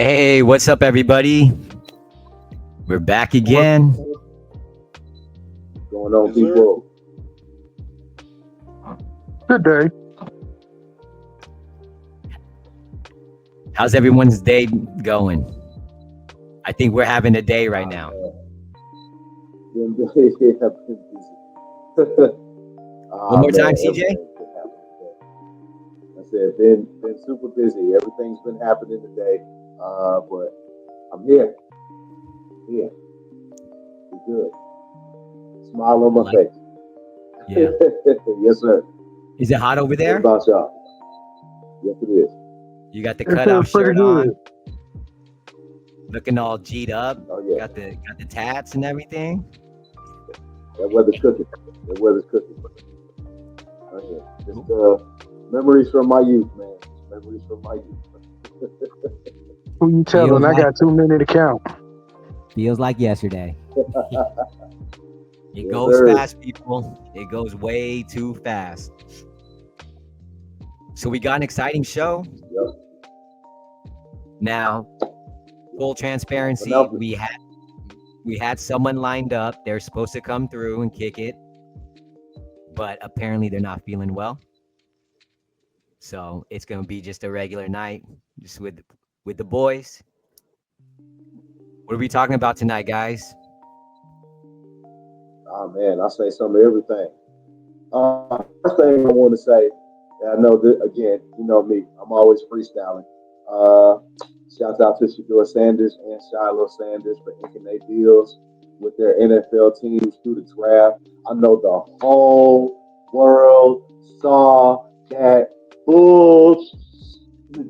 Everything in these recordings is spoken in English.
Hey, what's up, everybody? We're back again. What's going on, people? Good day. How's everyone's day going? I think we're having a day right now. Been busy. One more time, CJ. I said, been super busy. Everything's been happening today, but I'm here. Yeah, we're good. Smile on my face. Yeah. Yes, sir. Is it hot over What there? about y'all? Yes, it is. You got the It cutoff feels pretty shirt on, good. looking all G'd up. Oh yeah, Got the tats and everything. that weather's cooking. That weather's cooking. Oh yeah, just memories from my youth, man. Memories from my youth. Who you telling? I like- got too many to count. Feels like yesterday. It Yes, goes sir. fast, people. It goes way too fast. So we got an exciting show. Yep. Now, full transparency, Announcement. we had someone lined up. They're supposed to come through and kick it, but apparently they're not feeling well. So it's gonna be just a regular night, just with the boys. What are we talking about tonight, guys? Oh man, I say some of everything. First thing I want to say, and I know that again, you know me, I'm always freestyling. Shouts out to Shador Sanders and Shiloh Sanders for inking their deals with their NFL teams through the draft. I know the whole world saw that bullshit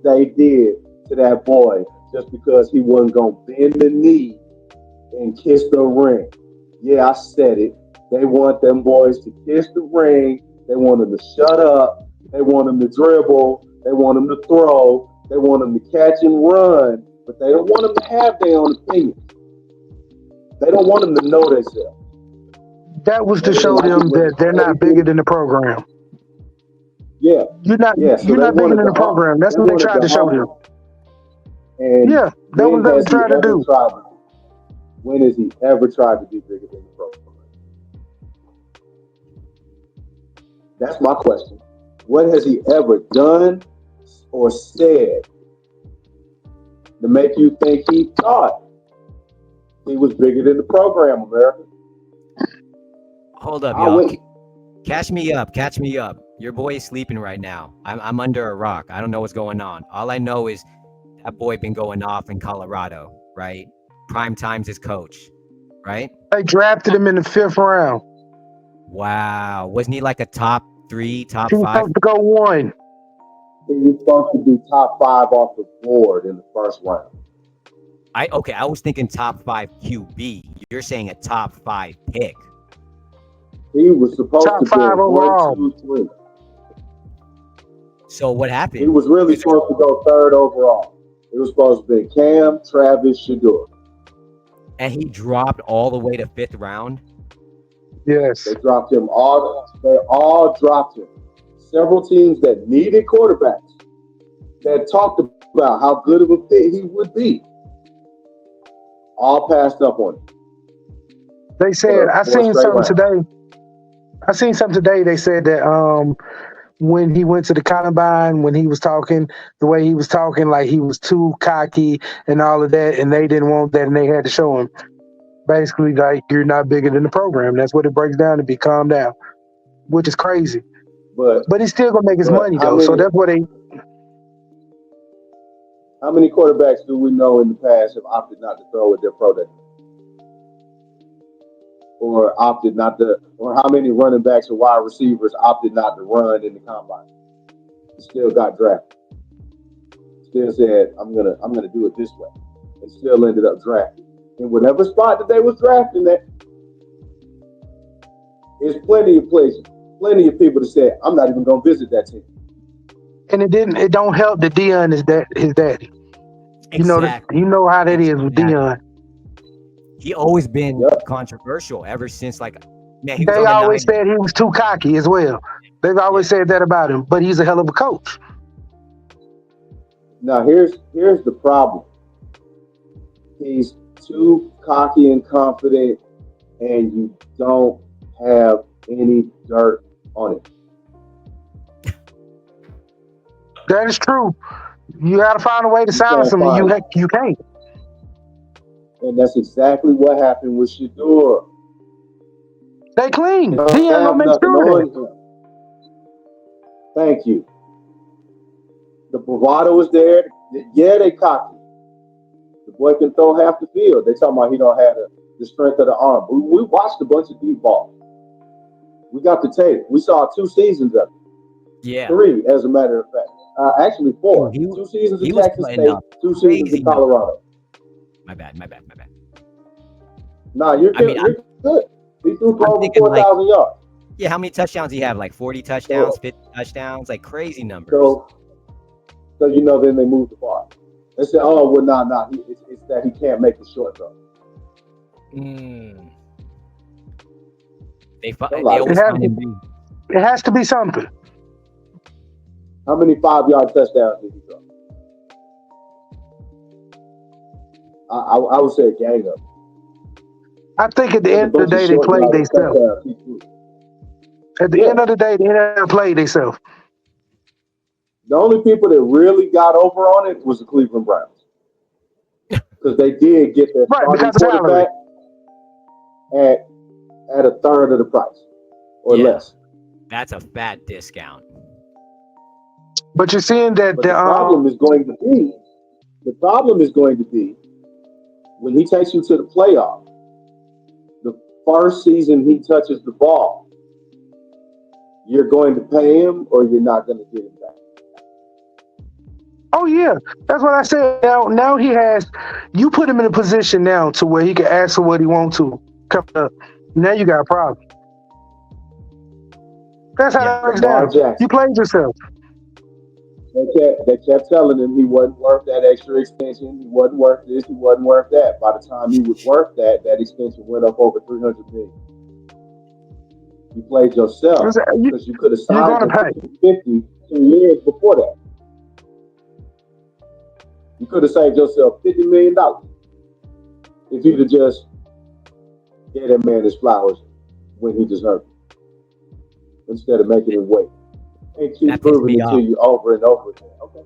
they did to that boy just because he wasn't gonna bend the knee and kiss the ring. Yeah, I said it. They want them boys to kiss the ring. They want them to shut up. They want them to dribble. They want them to throw. They want them to catch and run. But they don't want them to have their own opinion. They don't want them to know themselves. That was to show them that they're not bigger than the program. Yeah, You're not. yeah. So You're they not bigger wanted than the program. That's what they wanted tried to show them. And Yeah, that was when what has they he tried to ever do. tried? When has he ever tried to be bigger than the program? That's my question. What has he ever done or said to make you think he thought he was bigger than the program, America? Hold up, I'll y'all. wait. Catch me up. Catch me up. Your boy is sleeping right now. I'm under a rock. I don't know what's going on. All I know is that boy been going off in Colorado, right? Prime time's his coach, right? They drafted him in the 5th round. Wow. Wasn't he like a top 3, top He was 5? supposed to go 1. He was supposed to be top 5 off the board in the first round. I was thinking top 5 QB. You're saying a top 5 pick. He was supposed Top to be 5 overall. 1, 2, 3. So what happened? He was really supposed to go 3rd overall. It was supposed to be Cam, Travis, Shador. And he dropped all the way to 5th round. Yes. They dropped him all. They all dropped him. Several teams that needed quarterbacks that talked about how good of a fit he would be, all passed up on him. They said I seen something today. They said that when he went to the combine, when he was talking, the way he was talking, like he was too cocky and all of that, and they didn't want that, and they had to show him. Basically, like, you're not bigger than the program. That's what it breaks down to be. Calm down, which is crazy. But he's still gonna make his money though. So that's what they. How many quarterbacks do we know in the past have opted not to throw at their pro day? Or opted not to, or how many running backs or wide receivers opted not to run in the combine? Still got drafted. Still said, I'm gonna do it this way. And still ended up drafted. In whatever spot that they was drafting at, there's plenty of places, plenty of people that said, I'm not even gonna visit that team. And it don't help that Dion is his daddy. Exactly. You know how that is with Dion. He always been controversial ever since, like, man, he was They on the always 90s. said he was too cocky as well. They've always said that about him, but he's a hell of a coach. Now here's the problem. He's too cocky and confident, and you don't have any dirt on him. That is true. You got to find a way to You silence can't him, and find it. you can't. And that's exactly what happened with Shador. They They clean. don't Dion gonna have make nothing sure of that. on him. Thank you. The bravado is there. Yeah, they cocky. The boy can throw half the field. They talking about he don't have the strength of the arm. We watched a bunch of deep balls. We got the tape. We saw 2 seasons of it. Yeah. 3, as a matter of fact. Actually, Yo, 4. 2 seasons he at was Texas putting State, up 2 seasons crazy at numbers. Colorado. My bad. My bad. My bad. Nah, you're I mean, good. You're good. He threw for I'm over thinking like, 4,000 yards. yeah, how many touchdowns do you have? Like 40 touchdowns, So, 50 touchdowns, like crazy numbers. so, so then they moved the bar. They said, "Oh, well, nah. It's that he can't make the short throw." Mm. Don't They lie to It always me. has find to. him big. It has to be something. How many 5-yard touchdowns did he throw? I would say a gang of them. I think at the There's a end of the bunch of day, they short played yardage themselves. touchdowns he threw. At the Yeah. end of the day, they NFL played themselves. The only people that really got over on it was the Cleveland Browns because they did get their Right, starting because of salary. quarterback at a third of the price or Yeah, less. that's a fat discount. But you're seeing that But the problem is going to be when he takes you to the playoff. The first season he touches the ball, you're going to pay him or you're not going to get him back. oh yeah, that's what I said. Now he has. You put him in a position now to where he can ask for what he wants to come up. Now you got a problem. That's how Yeah, that breaks Lamar down. You Jackson. played yourself. They kept telling him he wasn't worth that extra extension. He wasn't worth this. He wasn't worth that. By the time he was worth that, that extension went up over 300 million. You played yourself because you could have You're signed gonna him pay. for 250 2 years before that. You could have saved yourself $50 million if you'd have just gave that man his flowers when he deserved it, instead of making him wait and keep that pissed proving me it to off. you over and over again. Okay,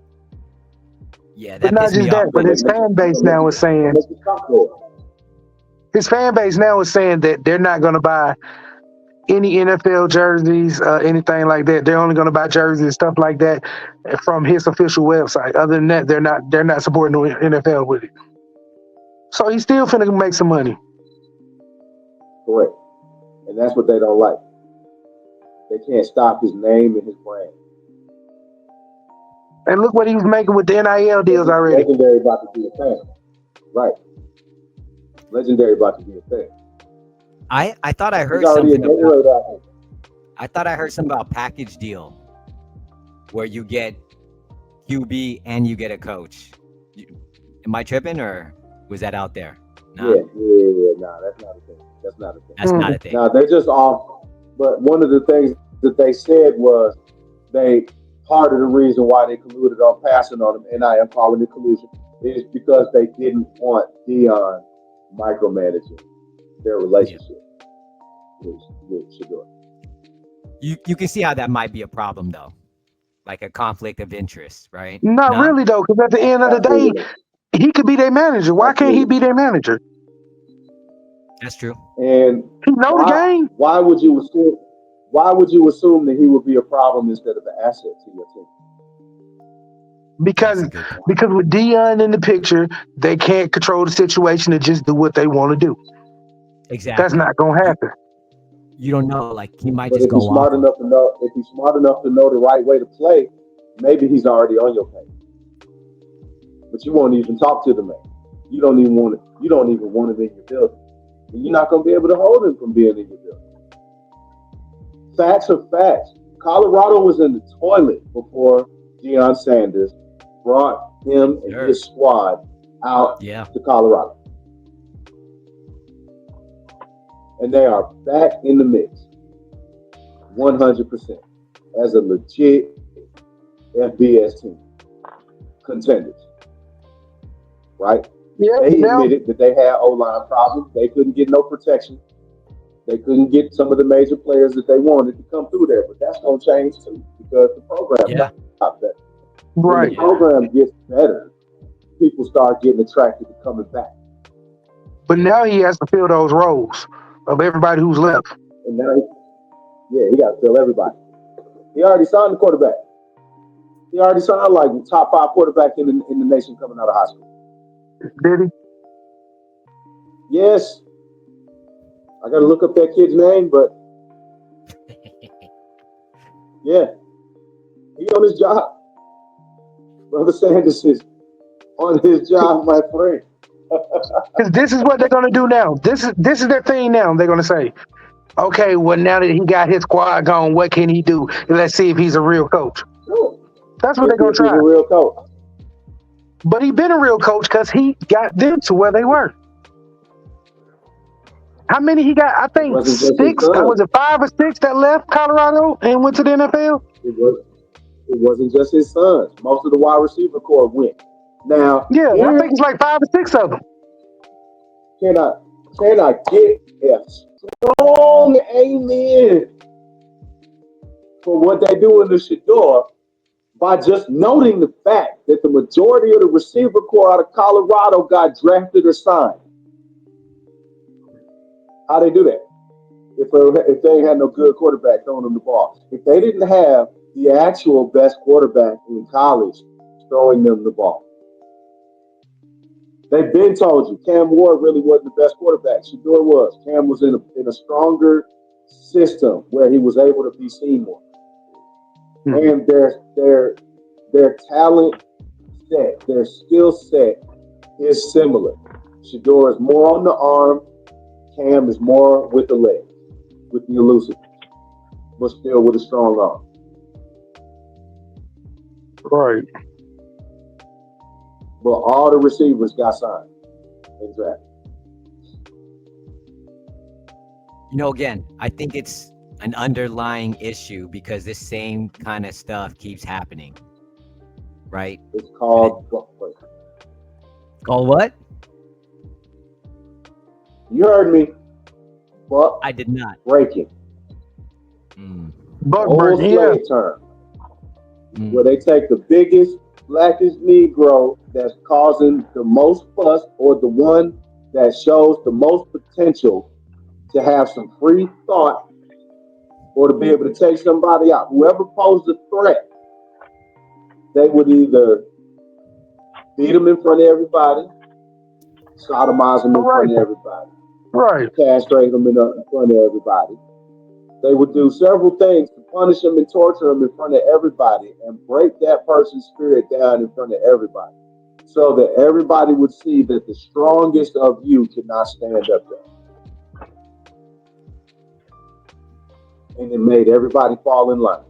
Yeah, But that not pissed me just off that, but when you his gonna make fan you base gonna make now you is saying gonna make you stop there. his fan base now is saying that they're not going to buy any NFL jerseys, anything like that. They're only going to buy jerseys and stuff like that from his official website. Other than that, they're not supporting the NFL with it. So he's still finna make some money. Correct, and that's what they don't like. They can't stop his name and his brand. And look what he was making with the NIL deals already. Legendary about to be a thing, right? Legendary about to be a thing. I thought I He's heard already a something about Gatorade out here. I thought I heard something about package deal where you get QB and you get a coach. Am I tripping or was that out there? Nah, Yeah. Nah, that's not a thing. That's not a thing. that's not a thing. Now they're just off. But one of the things that they said was they part of the reason why they colluded on passing on him, and I am calling it collusion, is because they didn't want Dion micromanaging their Yeah. relationship with Shador. You can see how that might be a problem though. Like a conflict of interest, right? Not Nah? really though, because at the end of the day, Absolutely. he could be their manager. Why can't he Absolutely. be their manager? That's true. And He know the game. why would you assume that he would be a problem instead of an asset to your team? Because That's a good point. because with Dion in the picture, they can't control the situation and just do what they want to do. Exactly. That's not gonna happen. You don't know. Like he might But just if he's go off. smart enough to know the right way to play, maybe he's already on your page. But you won't even talk to the man. You don't even want him in your building. And you're not going to be able to hold him from being in your building. Facts are facts. Colorado was in the toilet before Deion Sanders brought him and his squad out to Colorado. And they are back in the mix 100% as a legit FBS team. Contenders. Right? Yeah, They now, admitted that they had O-line problems. They couldn't get no protection. They couldn't get some of the major players that they wanted to come through there. But that's going to change too because the program Yeah, got better. When the right. yeah. program gets better, people start getting attracted to coming back. But now he has to fill those roles of everybody who's left. And now, yeah, he got to fill everybody. He already signed the quarterback. He already signed like top five quarterback in the nation coming out of high school. Did he? Yes, I got to look up that kid's name, but yeah, he on his job. Brother Sanders is on his job, my friend. Because this is what they're gonna do now. This is their thing now. They're gonna say, okay, well now that he got his squad gone, what can he do? And let's see if he's a real coach. Sure. That's what Let's they're see gonna if he's try. a real coach. But he been a real coach because he got them to where they were. How many he got? I It think wasn't just his six. son. Was it 5 or 6 that left Colorado and went to the NFL? It was. It wasn't just his sons. Most of the wide receiver core went. Now, Yeah, I here think it's like 5 or 6 of them. can I can I get a strong amen for what they do in the Shador by just noting the fact that the majority of the receiver core out of Colorado got drafted or signed. How they do that? If they ain't had no good quarterback throwing them the ball. If they didn't have the actual best quarterback in college throwing them the ball. They've been told you Cam Ward really wasn't the best quarterback. Shador was. Cam was in a stronger system where he was able to be seen more. Hmm. And their talent set, their skill set is similar. Shador is more on the arm. Cam is more with the leg, with the elusive, but still with a strong arm. Right. But all the receivers got signed and drafted. Again, I think it's an underlying issue because this same kind of stuff keeps happening, right? It's And it called wait, called what? you heard me, buck I did not. breaking. Mm, The Buckburg, old yeah. slave term, where mm. they take the biggest, blackest Negro that's causing the most fuss or the one that shows the most potential to have some free thought or to be able to take somebody out. Whoever posed a threat, they would either beat them in front of everybody, sodomize them in Right. front of everybody, Right. castrate them in front of everybody. They would do several things to punish them and torture them in front of everybody and break that person's spirit down in front of everybody so that everybody would see that the strongest of you cannot stand up there. And it made everybody fall in line.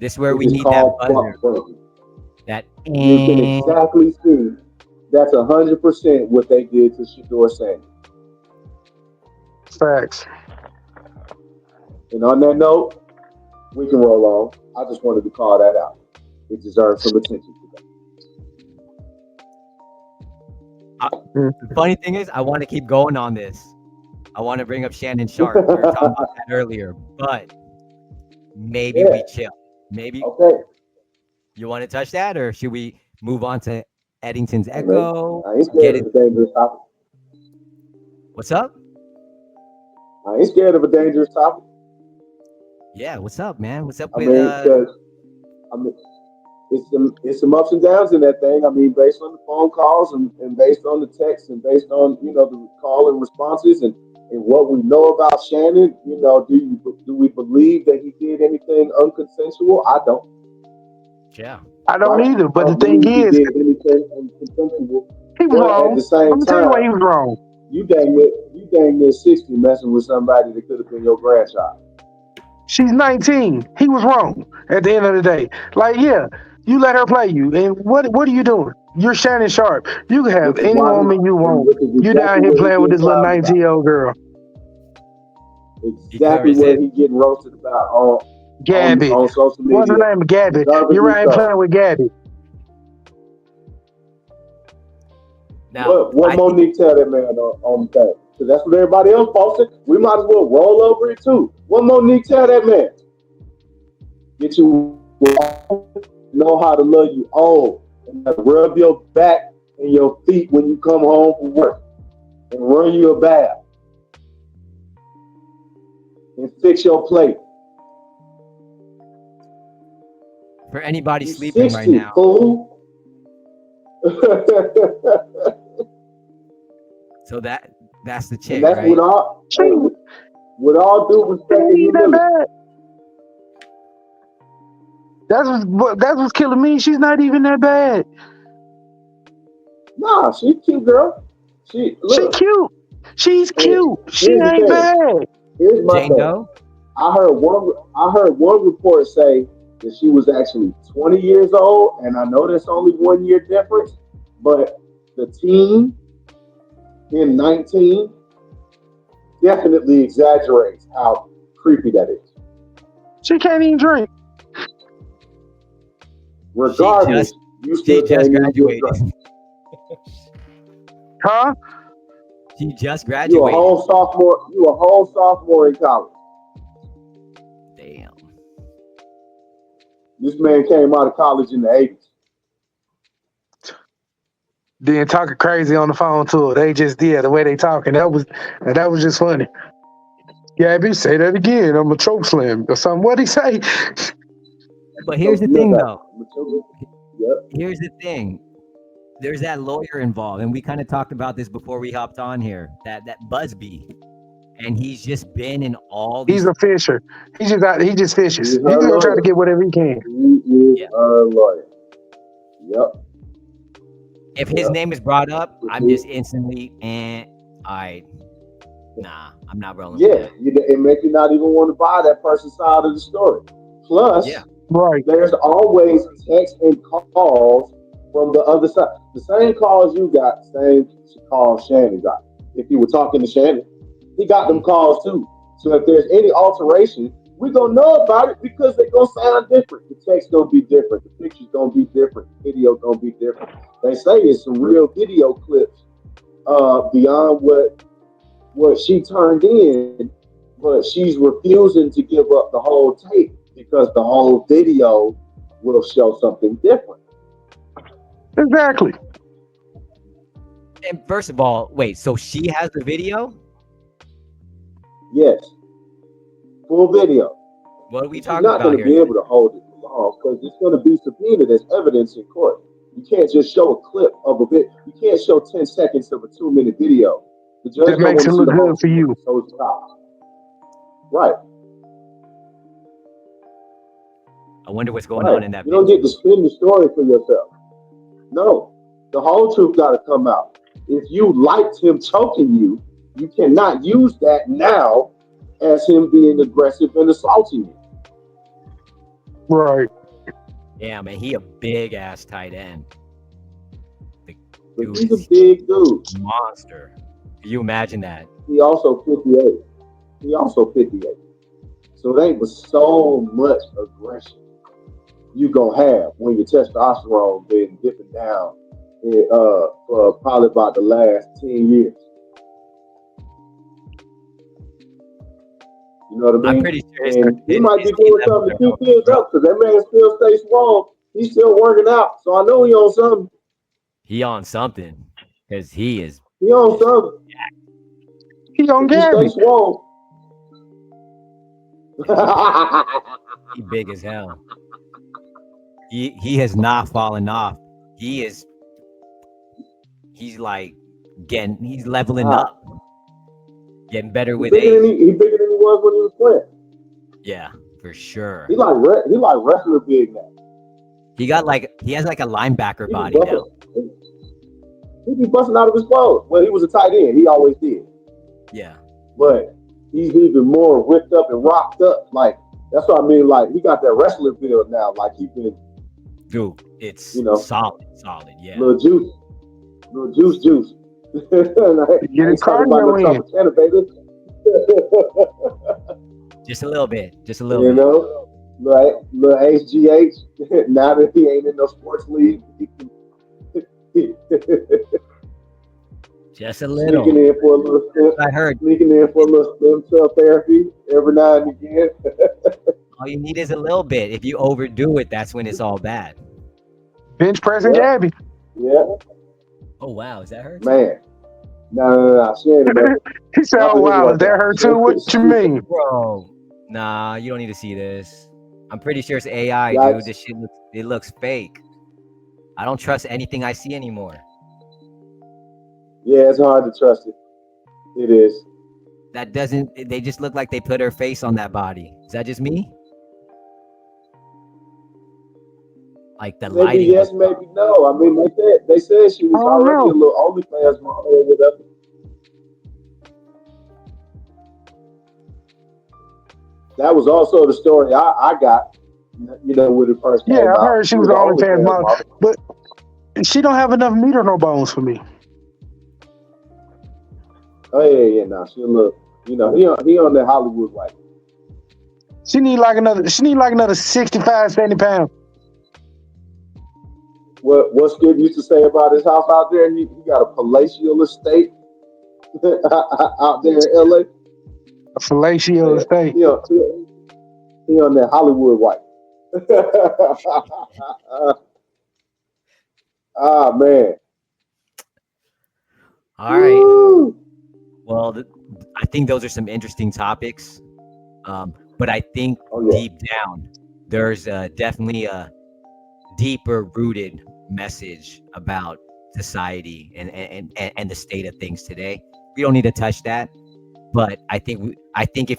This is where It we is need that called buzzer. buck breaking. That You can exactly see that's 100% what they did to Shador Sanders. Facts. And on that note, we can roll on. I just wanted to call that out. It deserves some attention today. Mm. The funny thing is, I want to keep going on this. I want to bring up Shannon Sharp. We were talking about that earlier, but maybe Yeah. we chill. Maybe Okay. you want to touch that, or should we move on to Eddington's Hey, man. Echo? I ain't Get scared of it? a dangerous topic. What's up? I ain't scared of a dangerous topic. Yeah, what's up, man? What's up I with mean, because I mean, it's some ups and downs in that thing. I mean, based on the phone calls and based on the texts and based on the call and responses and what we know about Shannon. Do we believe that he did anything unconsensual? I don't. yeah. I don't Right? either. I But the don't thing believe he is, did anything unconsensual. he was But at wrong. the I'm same gonna tell you why time, he was wrong. you dang near 60 messing with somebody that could have been your grandchild. She's 19. He was wrong at the end of the day. Like, yeah, you let her play you. And what are you doing? You're Shannon Sharp. You can have Which is any why woman you want. which is You down exactly here what he's playing with getting this little clowned about. 19-year-old girl. He covered Exactly his what head. he's getting roasted about on Gabby. social What's her media. name? Gabby. Deservedly You're right so. playing with Gabby. Now, What I think, Monique tell that man on the thing? Because that's what everybody else posted. We might as well roll over it too. What Monique tell that man? Get you know how to love you old and rub your back and your feet when you come home from work and run you a bath and fix your plate. for anybody You sleeping right 60, now, fool. so that's the And chick, that's right? She, with all due she respect ain't and even that humility. bad. That's what's killing me. She's not even that bad. Nah, she's cute girl. She She look. cute. She's And cute. She here's the ain't thing. bad. Here's my Jane thing. Doe. I heard one report say that she was actually 20 years old, and I know that's only 1 year difference, but the teen in 19 definitely exaggerates how creepy that is. She can't even drink. She Regardless, just you she still just can't even get drunk. graduated. Huh? She just You a graduated. whole sophomore. You a whole sophomore in college. Damn. This man came out of college in the 80s. Then talking crazy on the phone to her. They just the way they talking. That was just funny. Gabby, say that again. I'm a choke slam or something. What'd he say? But So here's the you thing, got though. mature. Yep. Here's the thing. There's that lawyer involved, and we kind of talked about this before we hopped on here. That Busby, and he's just been in all He's these. a fisher. He just out. He just fishes. He's He's her just gonna try to lawyer. get whatever he can. He is Yeah. her lawyer. Yep. If his Yep. name is brought up, But I'm see, just instantly, I nah, I'm not rolling with yeah, that. it makes you not even want to buy that person's side of the story. Yeah, Plus, Right. there's always texts and calls from the other side. The same calls you got, same calls Shannon got. If you were talking to Shannon, he got them mhm. calls too. So if there's any alteration, we gonna know about it because they're gonna sound different. The text gonna be different. The pictures gonna be different. The video gonna be different. They say it's some real video clips beyond what she turned in, but she's refusing to give up the whole tape because the whole video will show something different. Exactly. And first of all, wait, so she has the video? Yes, full video. What are we And she's talking not about going to here be then? able to hold it for long because it's going to be subpoenaed as evidence in court. You can't just show a clip of a bit. You can't show 10 seconds of a 2 minute video. The That judge don't makes want it to see look the whole good for 2 minutes, you. so it stops. Right, I wonder what's going right. on in that You don't video. get to spin the story for yourself. No, the whole truth got to come out. If you liked him choking you, you cannot use that now as him being aggressive and assaulting you. Right. Yeah, man, he a big ass tight end. The But dude he's a is big dude. monster. Can you imagine that? He also 58. He also 58. So it ain't but so much aggression you gonna have when your testosterone been dipping down for probably about the last 10 years. You know what I I'm mean? pretty sure And he his might be speed doing levels something to are keep healthy, his bro. up because that man still stays swole. He's still working out. So I know he on something. He on something because he is He on just something. He on If he Gabby. stays swole. yeah, he big as hell. He has not fallen off. He is he's like he's leveling Nah, up, getting better he with bigger than age. he bigger than he was when he was playing. Yeah, for sure. He like wrestler big now. He has like a linebacker He be body now. busting. He be busting out of his clothes. Well, he was a tight end. He always did. Yeah. But he's even more ripped up and rocked up. Like that's what I mean. Like he got that wrestler build now. Like he been, Dude, it's you know, solid, yeah. little juice, little juice. And Get I his ain't talking about no cardio in. Tropicana, baby. Just a little bit. Just a little You bit. know, little HGH. Now that he ain't in no sports league, he can, Just a Sneaking little. in for a little stem, I heard. sneaking in for a little stem cell therapy every now and again. All you need is a little bit. If you overdo it, that's when it's all bad. Bench pressing Yeah, Gabby. yeah, Oh wow, is that her too? man. No. She ain't enough. He said, Not "Oh for his wow, is that workout. her too? What you mean?" Bro, nah, you don't need to see this. I'm pretty sure it's AI, dude. Yikes. This shit looks fake. I don't trust anything I see anymore. Yeah, it's hard to trust it. It is. That doesn't. They just look like they put her face on that body. Is that just me? Like the Maybe lighting yes, just maybe no. I mean, they said she I was don't already a know. little OnlyFans model or whatever. That was also the story I got. When it first Yeah, came I out, heard she she was was an an OnlyFans OnlyFans model, model. but she don't have enough meat or no bones for me. Oh yeah. Nah, she look. He on that Hollywood life. She need like another 65, 70 pounds. What Skip used to say about his house out there? He got a palatial estate out there in LA. A fellatio Man, estate. he on that Hollywood wife. Ah man. all right. Woo. Well, I think those are some interesting topics. But I think Oh yeah. deep down, there's definitely a deeper rooted message about society and the state of things today. We don't need to touch that, but I think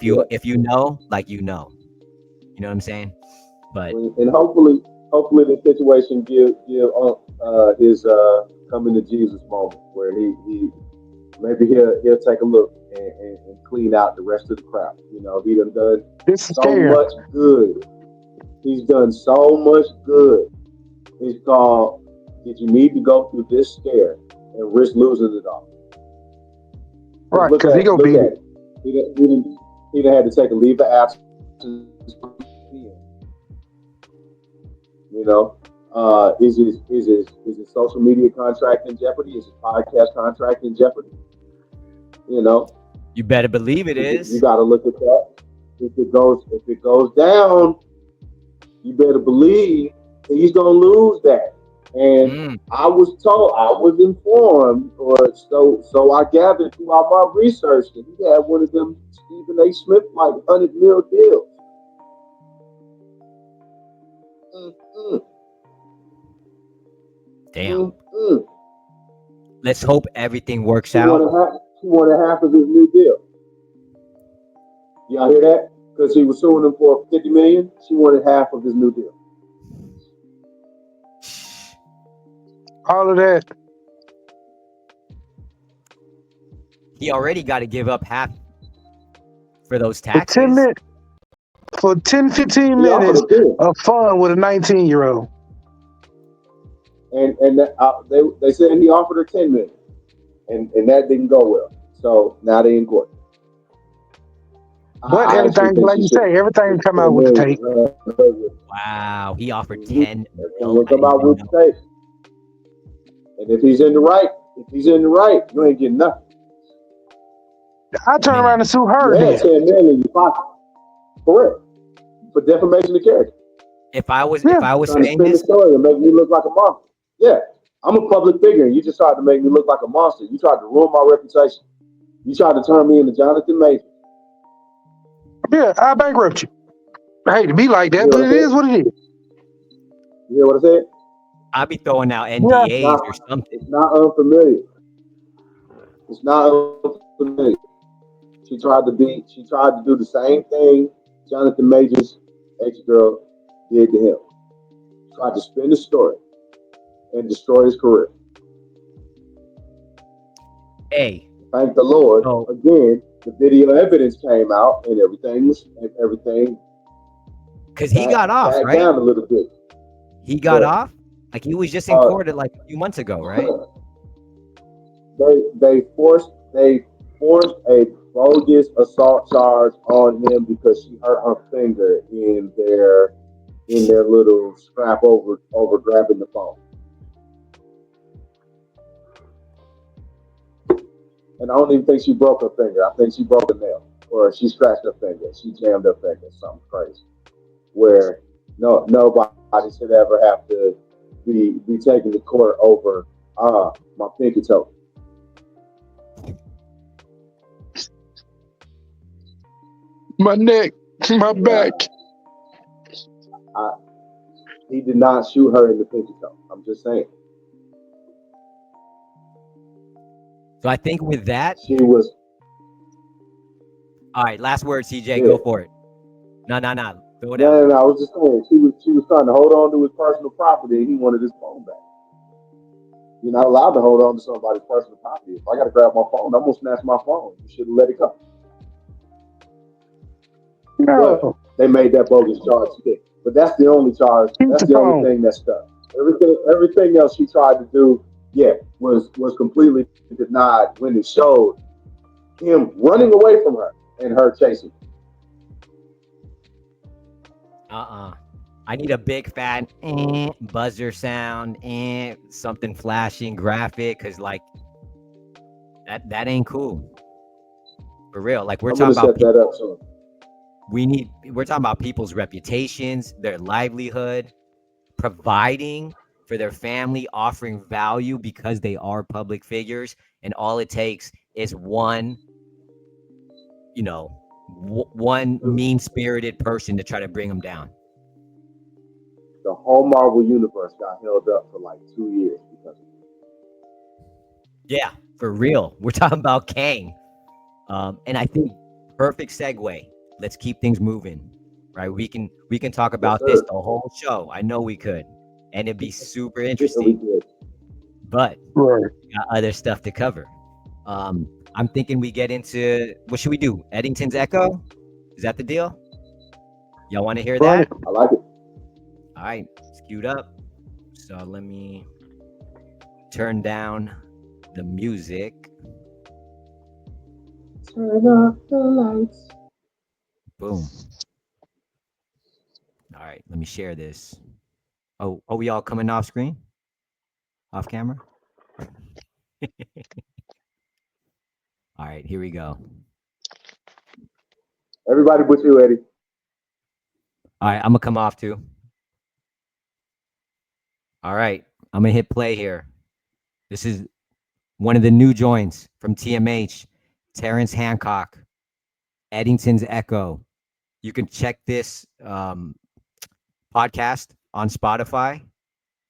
Yeah. if you know, like you know what I'm saying. But And hopefully the situation give his coming to Jesus moment where he maybe he'll take a look and clean out the rest of the crowd. He done This is so scary. much good. He's done so much good. It's called, did you need to go through this scare and risk losing it all? Because Right, because he gonna look beat at it. it. He done had to take a leave of absence. You know, is his social media contract in jeopardy? Is his podcast contract in jeopardy? You know, you better believe it you is. got to look at that. If it goes down, you better believe he's gonna lose that. And Mm, I was informed, or so I gathered throughout my research that he had one of them Stephen A. Smith like 100 mil deals. Mm-mm, damn. mm-mm. Let's hope everything works She out. wanted half. She wanted half of his new deal. Y'all hear that? Because he was suing him for 50 million. She wanted half of his new deal. All of that He already got to give up half for those for 10 taxes. minutes, for 10, 15 He offered minutes a 10, of fun with a 19-year-old. and they said he offered her 10 million, and that didn't go well. So now they in court. But I actually everything, think like she you should say, everything come have out with the married tape. her husband. Wow, he offered Mm-hmm. 10 Everything mil. will I come didn't out even with know. the tape. And if he's in the right, you ain't getting nothing. I turn around Man, and sue You her had then. 10 million in your pocket, correct? For defamation of character, if Yeah. I was trying to spin the famous, story and make me look like a monster. Yeah, I'm a public figure, and you just tried to make me look like a monster. You tried to ruin my reputation. You tried to turn me into Jonathan Major. Yeah, I bankrupt you. I hate to be like You that, hear but what I it said? is what it is. You hear what I said? I'd be throwing out Yeah. It's NDAs not. or something. It's not unfamiliar. It's not unfamiliar. She tried to do the same thing Jonathan Major's ex-girl did to him. Tried to spin the story and destroy his career. Hey, Thank the Lord. so Again, the video evidence came out and everything because he got off, backed right? down a little bit. He got But off. Like he was just in uh, court like a few months ago, right? they forced a bogus assault charge on him because she hurt her finger in their little scrap over grabbing the phone. And I don't even think she broke her finger. I think she broke a nail, or she scratched her finger. She jammed her finger, something crazy. Where nobody should ever have to be taken to court over my pinky toe. My neck, my Yeah, back. I, he did not shoot her in the pinky toe. I'm just saying. So I think with that, She was all right, last word, CJ, go yeah. for it. No, no, no, throw it out. No. I was just saying she was trying to hold on to his personal property and he wanted his phone back. You're not allowed to hold on to somebody's personal property. If I got to grab my phone, I'm gonna snatch my phone. You should have let it go. But No, they made that bogus charge stick. But that's the only charge. keep That's the the only phone. thing that stuck. Everything else she tried to do, yeah, was completely denied when it showed him running away from her and her chasing. I need a big fat buzzer sound, something flashing graphic, cause like that ain't cool for real. Like we're I'm talking gonna about set that up soon. we're talking about people's reputations, their livelihood, providing for their family, offering value because they are public figures, and all it takes is one, you know, one mean spirited person to try to bring them down. The whole Marvel universe got held up for like 2 years because of it. Yeah, for real. We're talking about Kang. And I think perfect segue. Let's keep things moving, right? We can talk Yes, about this sir. the whole show. I know we could, and it'd be super Yeah, we interesting. did. But Right, we got other stuff to cover. I'm thinking we get into what should we do? Eddington's Echo? Is that the deal? Y'all want to hear right. that? I like it. All right, it's queued up. So let me turn down the music. Turn off the lights. Boom. All right, let me share this. Oh, we all coming off screen, off camera. All right, here we go. Everybody but you, Eddie. All right, I'm gonna come off too. All right, I'm gonna hit play here. This is one of the new joints from TMH, Terrence Hancock, Eddington's Echo. You can check this podcast on Spotify,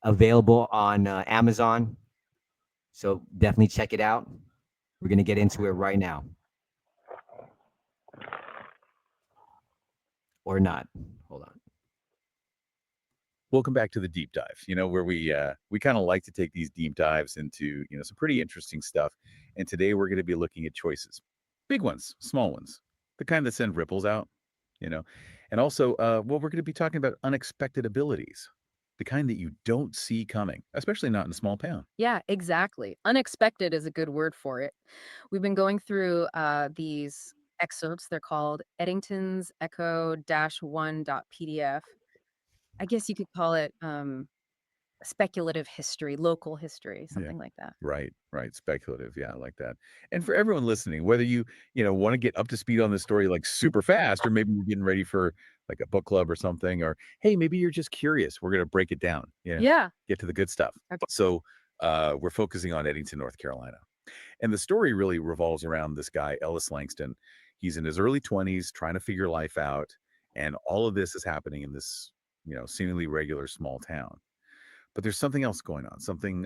available on Amazon. So definitely check it out. We're gonna get into it right now, or not. Hold on. Welcome back to the deep dive. Where we kind of like to take these deep dives into some pretty interesting stuff. And today we're going to be looking at choices, big ones, small ones, the kind that send ripples out. You know, and also well, we're going to be talking about unexpected abilities, the kind that you don't see coming, especially not in a small town. Yeah, exactly. Unexpected is a good word for it. We've been going through these excerpts. They're called Eddington's Echo -1.pdf. I guess you could call it speculative history, local history, Yeah. something like that. Right. Speculative. Yeah, I like that. And for everyone listening, whether you want to get up to speed on this story like super fast, or maybe you're getting ready for like a book club or something, or hey, maybe you're just curious, we're going to break it down. Yeah. Get to the good stuff. Okay. So we're focusing on Eddington, North Carolina. And the story really revolves around this guy, Ellis Langston. He's in his early 20s trying to figure life out. And all of this is happening in this, seemingly regular small town. But there's something else going on, something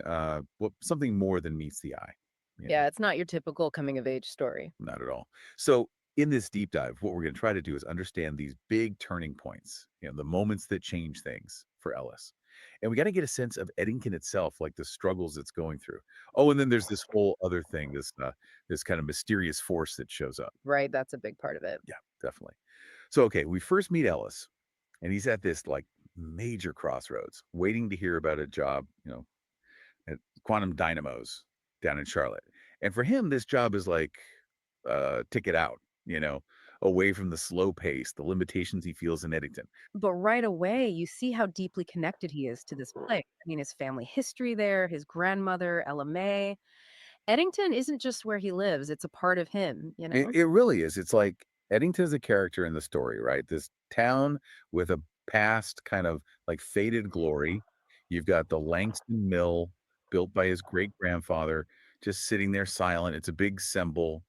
more than meets the eye. Yeah, it's not your typical coming of age story. Not at all. So in this deep dive, what we're going to try to do is understand these big turning points, the moments that change things for Ellis. And we got to get a sense of Eddington itself, like the struggles it's going through. Oh, and then there's this whole other thing, this kind of mysterious force that shows up. Right, that's a big part of it. Yeah, definitely. So okay, we first meet Ellis, and he's at this like major crossroads, waiting to hear about a job, at Quantum Dynamos down in Charlotte. And for him, this job is like ticket out, away from the slow pace, the limitations he feels in Eddington. But right away, you see how deeply connected he is to this place. I mean, his family history there, his grandmother, Ella May. Eddington isn't just where he lives, it's a part of him, you know? It really is. It's like Eddington is a character in the story, right? This town with a past kind of like faded glory. You've got the Langston Mill built by his great grandfather, just sitting there silent. It's a big symbol,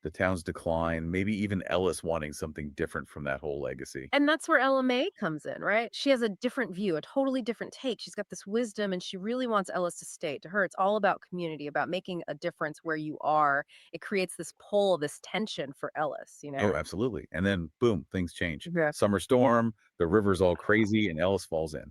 the town's decline, maybe even Ellis wanting something different from that whole legacy. And that's where Ella May comes in, right? She has a different view, a totally different take. She's got this wisdom and she really wants Ellis to stay. To her, it's all about community, about making a difference where you are. It creates this pull, this tension for Ellis, you know? Oh, absolutely. And then boom, things change. Yeah. Summer storm, the river's all crazy, and Ellis falls in.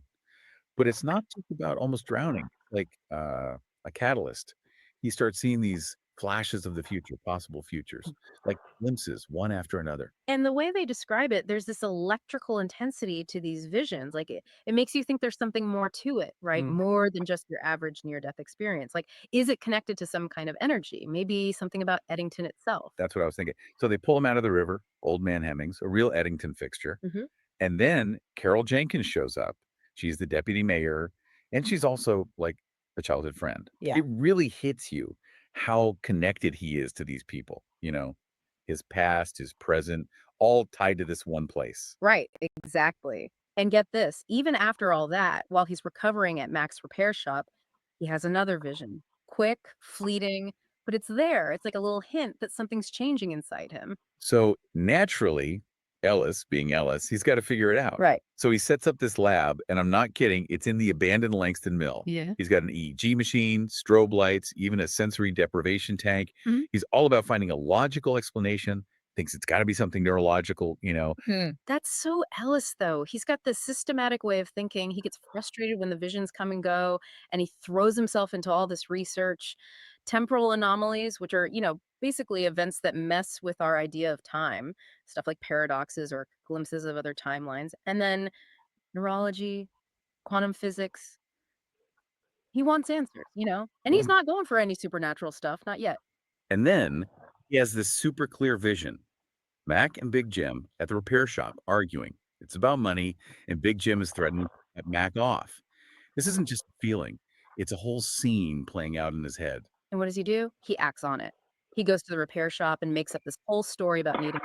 But it's not just about almost drowning, like, a catalyst. He starts seeing these flashes of the future, possible futures, like glimpses one after another. And the way they describe it, there's this electrical intensity to these visions. Like it makes you think there's something more to it, right? Mm. More than just your average near death experience. Like, is it connected to some kind of energy? Maybe something about Eddington itself. That's what I was thinking. So they pull him out of the river, Old Man Hemmings, a real Eddington fixture. Hmm. And then Carol Jenkins shows up. She's the deputy mayor, and she's also like a childhood friend. Yeah. It really hits you how connected he is to these people, his past, his present, all tied to this one place. Right, exactly. And get this, even after all that, while he's recovering at Mac's repair shop, he has another vision. Quick, fleeting, but it's there. It's like a little hint that something's changing inside him. So naturally, Ellis, being Ellis, he's got to figure it out. Right. So he sets up this lab, and I'm not kidding, it's in the abandoned Langston Mill. Yeah. He's got an EEG machine, strobe lights, even a sensory deprivation tank. Mhm. He's all about finding a logical explanation, thinks it's got to be something neurological. That's so Ellis, though. He's got this systematic way of thinking. He gets frustrated when the visions come and go, and he throws himself into all this research. Temporal anomalies, which are, basically events that mess with our idea of time, stuff like paradoxes or glimpses of other timelines. And then neurology, quantum physics. He wants answers. And he's Mm. not going for any supernatural stuff, not yet. And then he has this super clear vision. Mac and Big Jim at the repair shop arguing. It's about money, and Big Jim is threatening to cut Mac off. This isn't just a feeling, it's a whole scene playing out in his head. And what does he do? He acts on it. He goes to the repair shop and makes up this whole story about needing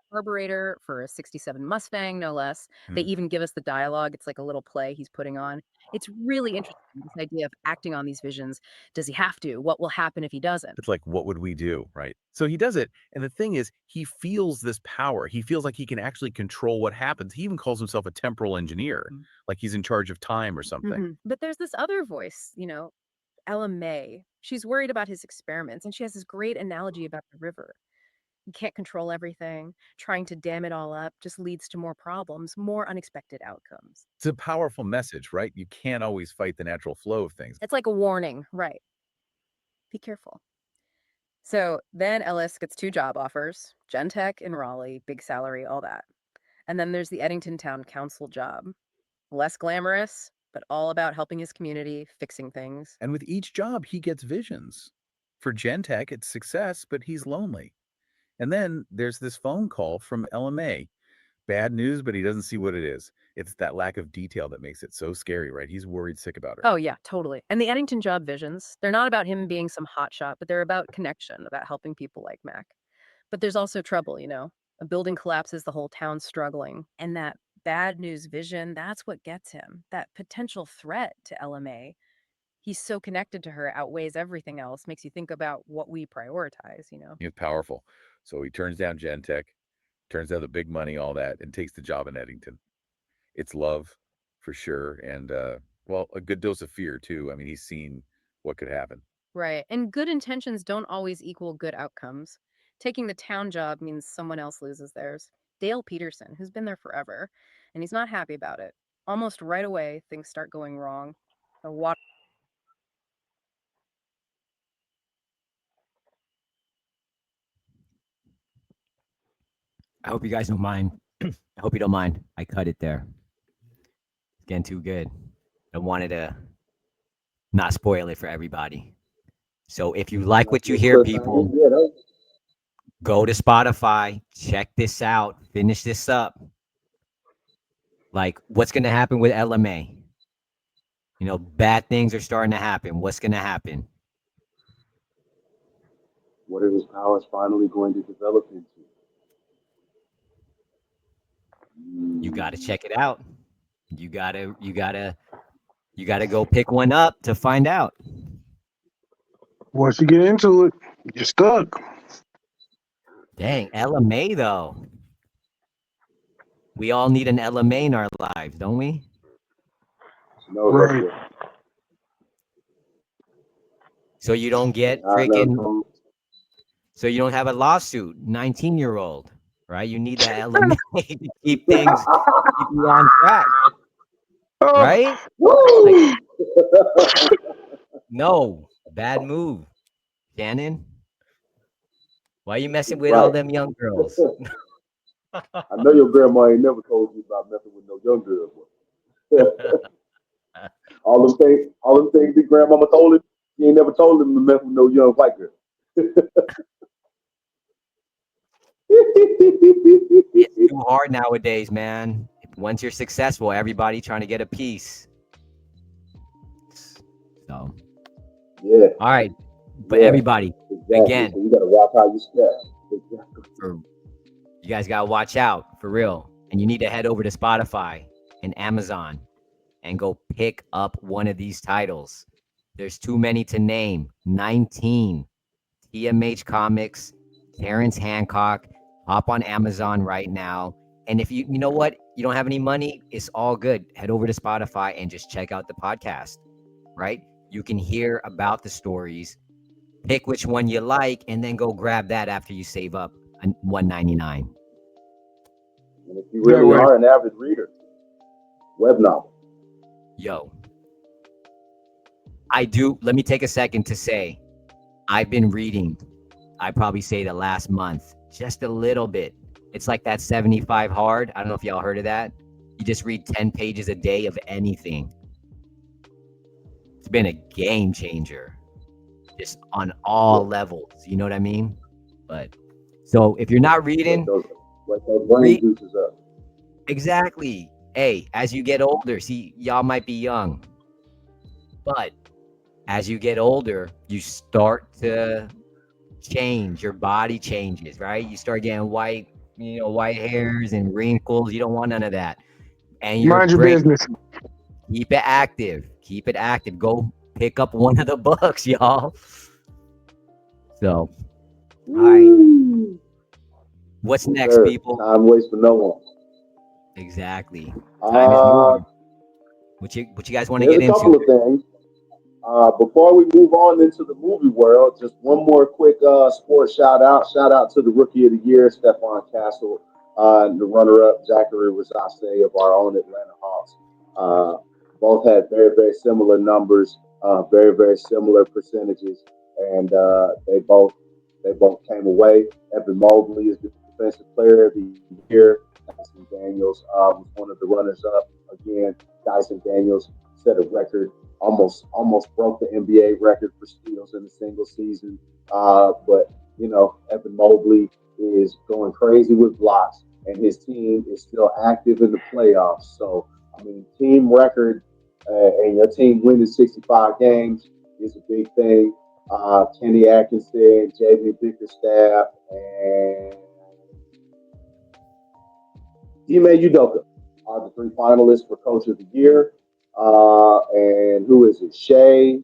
carburetor for a '67 Mustang, no less. They Mm. even give us the dialogue. It's like a little play he's putting on. It's really interesting, this idea of acting on these visions. Does he have to? What will happen if he doesn't? It's like, what would we do? Right. So he does it. And the thing is, he feels this power. He feels like he can actually control what happens. He even calls himself a temporal engineer, like he's in charge of time or something. But there's this other voice, Ella May. She's worried about his experiments, and she has this great analogy about the river. You can't control everything. Trying to dam it all up just leads to more problems, more unexpected outcomes. It's a powerful message, right? You can't always fight the natural flow of things. It's like a warning, right? Be careful. So then Ellis gets two job offers, Gentech in Raleigh, big salary, all that. And then there's the Eddington Town Council job. Less glamorous, but all about helping his community, fixing things. And with each job, he gets visions. For Gentech, it's success, but he's lonely. And then there's this phone call from LMA. Bad news, but he doesn't see what it is. It's that lack of detail that makes it so scary, right? He's worried sick about her. Oh, yeah, totally. And the Eddington job visions, they're not about him being some hotshot, but they're about connection, about helping people like Mac. But there's also trouble. A building collapses, the whole town's struggling. And that bad news vision, that's what gets him. That potential threat to LMA. He's so connected to her, outweighs everything else, makes you think about what we prioritize. He was powerful. So he turns down Gentech, turns down the big money, all that, and takes the job in Eddington. It's love for sure. And, well, a good dose of fear, too. I mean, he's seen what could happen. Right. And good intentions don't always equal good outcomes. Taking the town job means someone else loses theirs. Dale Peterson, who's been there forever, and he's not happy about it. Almost right away, things start going wrong. The water. I hope you guys don't mind. I hope you don't mind. I cut it there. It's getting too good. I wanted to not spoil it for everybody. So if you like what you hear, people, Yeah, that was go to Spotify, check this out, finish this up. Like, what's going to happen with LMA? Bad things are starting to happen. What's going to happen? What are his powers finally going to develop into? You got to Mm, check it out. You gotta go pick one up to find out. Once you get into it, you're stuck. Dang, LMA though. We all need an LMA in our lives, don't we? knows up Right. there. So you don't get I know. freaking. So you don't have a lawsuit. 19-year-old, right? You need that LMA to keep you on track, Oh, right? Like, Woo! no, bad move, Shannon. Why you messing with all Right. them young girls? I know your grandma ain't never told you about messing with no young girl. All them things that grandmama told him, she ain't never told him to mess with no young white girl. It's too hard nowadays, man. Once you're successful, everybody trying to get a piece. So, Yeah, all right, but yeah, everybody, exactly. again, So you gotta watch how you step. Exactly. for you guys gotta watch out for real, and you need to head over to Spotify and Amazon and go pick up one of these titles. There's too many to name. 19 TMH Comics, Terrence Hancock. Hop on Amazon right now. And if you know what, you don't have any money, it's all good. Head over to Spotify and just check out the podcast, right? You can hear about the stories, pick which one you like, and then go grab that after you save up $1.99. And if you that really way. are an avid reader, web novel. Yo, I do. Let me take a second to say I've been reading, I probably say the last month, just a little bit. It's like that 75 hard. I don't know if y'all heard of that. You just read 10 pages a day of anything. It's been a game changer, just on Yeah, all levels. You know what I mean? But so if you're not wake reading, those wake those brain read juices up. exactly. Hey, as you get older, see, y'all might be young, but as you get older, you start to change. Your body changes, right? You start getting white hairs and wrinkles. You don't want none of that. And your Mind your brain, business. keep it active. Keep it active. Go pick up one of the books, y'all. So, all right. Woo! What's Yes, next, sir. people? Time waits for no one. Exactly. Time is Uh, moving. What you guys want to there's get a couple into? of things. Before we move on into the movie world, just one more quick sports shout out. Shout out to the Rookie of the Year, Stephon Castle, and the runner up, Zachary Razase of our own Atlanta Hawks. Uh, both had very, very similar numbers, very, very similar percentages, and they both came away. Evan Mobley is the Defensive Player of the Year. Dyson Daniels was one of the runners up. Again, Dyson Daniels set a record almost broke the NBA record for steals in a single season. But Evan Mobley is going crazy with blocks, and his team is still active in the playoffs. So I mean, team record and your team winning 65 games is a big thing. Kenny Atkinson, Jamie Bickerstaff, and Ime Udoka are the three finalists for Coach of the Year. And who is it? Shea,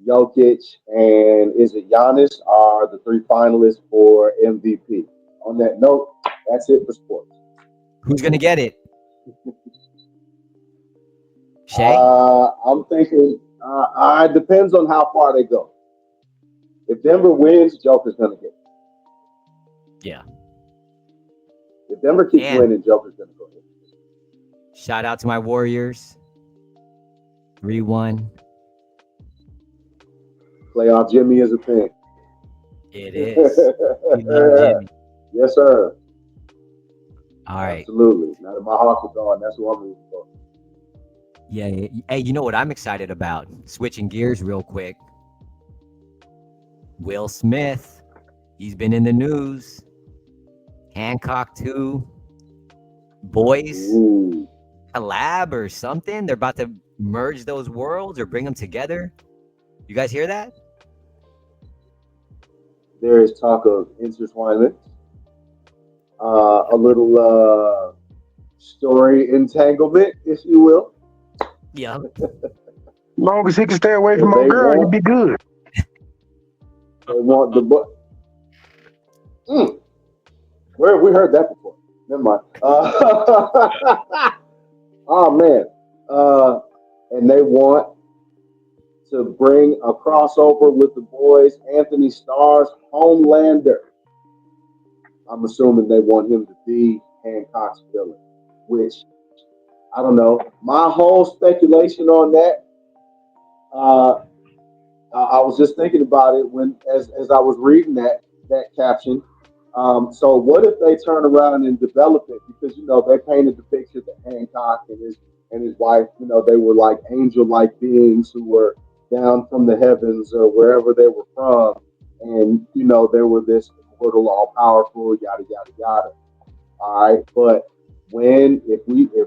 Jokic, and is it Giannis are the three finalists for MVP. On that note, that's it for sports. Who's gonna get it? Shay? I'm thinking it depends on how far they go. If Denver wins, Joker's going to get it. Yeah. If Denver keeps And winning, Joker's going to go ahead. shout out to my Warriors. 3-1. Playoff Jimmy is a thing. It is. We love Jimmy. Yes, sir. All right. Absolutely. Now that my Hawks are gone, that's what I'm rooting for. Yeah. Hey, you know what I'm excited about? Switching gears real quick. Will Smith. He's been in the news. Hancock 2. Boys Ooh. collab or something. They're about to merge those worlds or bring them together. You guys hear that? There is talk of intertwinement, a little story entanglement, if you will. Yeah. Long as he can stay away But from my girl, he'd be good. they want the book. Mm, where have we heard that before? Never mind. Oh man, uh, and they want to bring a crossover with the boys. Anthony Starr's Homelander. I'm assuming they want him to be Hancock's villain, which I don't know. My whole speculation on that, uh, I was just thinking about it when, as I was reading that caption. So what if they turn around and develop it? Because they painted the picture that Hancock and his wife, they were like angel-like beings who were down from the heavens or wherever they were from, and they were this immortal, all-powerful, yada yada yada. All right, but if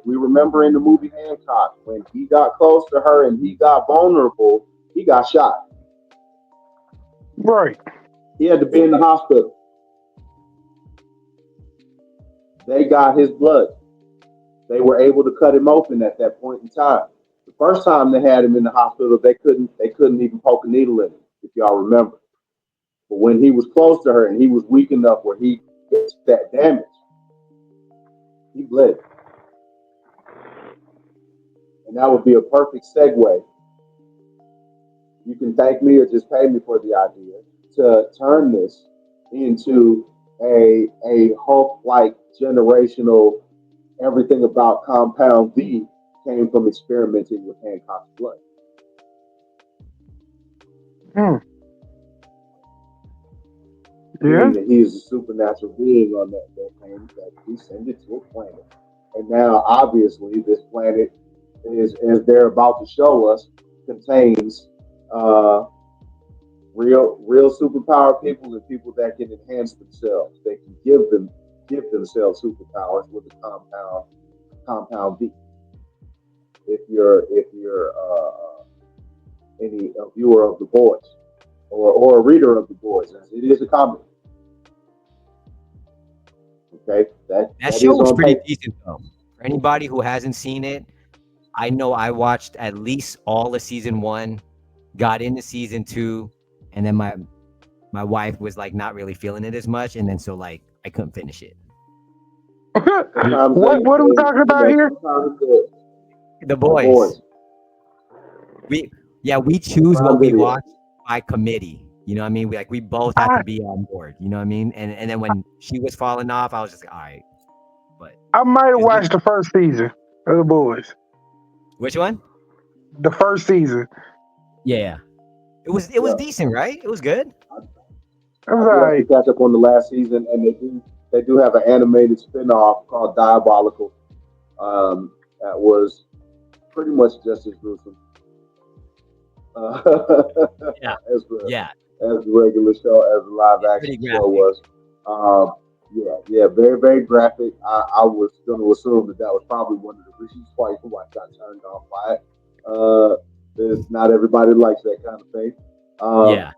we remember in the movie Hancock, when he got close to her and he got vulnerable, he got shot. Right. He had to be in the hospital. They got his blood. They were able to cut him open at that point in time. The first time they had him in the hospital, they couldn't even poke a needle in him, if y'all remember. But when he was close to her and he was weak enough where he gets that damage, he bled. And that would be a perfect segue. You can thank me or just pay me for the idea to turn this into a Hulk like generational. Everything about Compound V came from experimenting with Hancock's blood. Hmm. Yeah. Being that he is a supernatural being on that planet, that descended to a planet. And now, obviously, this planet is, as they're about to show us, contains uh, real superpower people and people that can enhance themselves. They can give themselves superpowers with a compound V. If you're any a viewer of the boys or a reader of the boys, as it is a comedy. Okay, that That that show is was on pretty paper. decent though. For anybody who hasn't seen it, I know I watched at least all of season one, got into season two, and then my wife was like not really feeling it as much, and then so like I couldn't finish it. Sometimes What are we talking about here? sometimes The the boys, boys we yeah, we choose Prime what we Video. watch by committee. You know what I mean? We both have I to be on board. You know what I mean? And then when she was falling off, I was just like, all right. But I might have it was good. watched the first season of the boys. Which one? The first season. Yeah, it was Yeah, decent, right? It was good. I, It was I do have to like, catch up on the last season, and they do have an animated spinoff called Diabolical. That was pretty much just as gruesome uh, Yeah, as the yeah, as the regular show, as the live it's action pretty show graphic. was. Um, yeah, yeah, very, very graphic. I was going to assume that was probably one of the reasons why your wife got turned off by it. Uh, not everybody likes that kind of thing. Um, Yeah,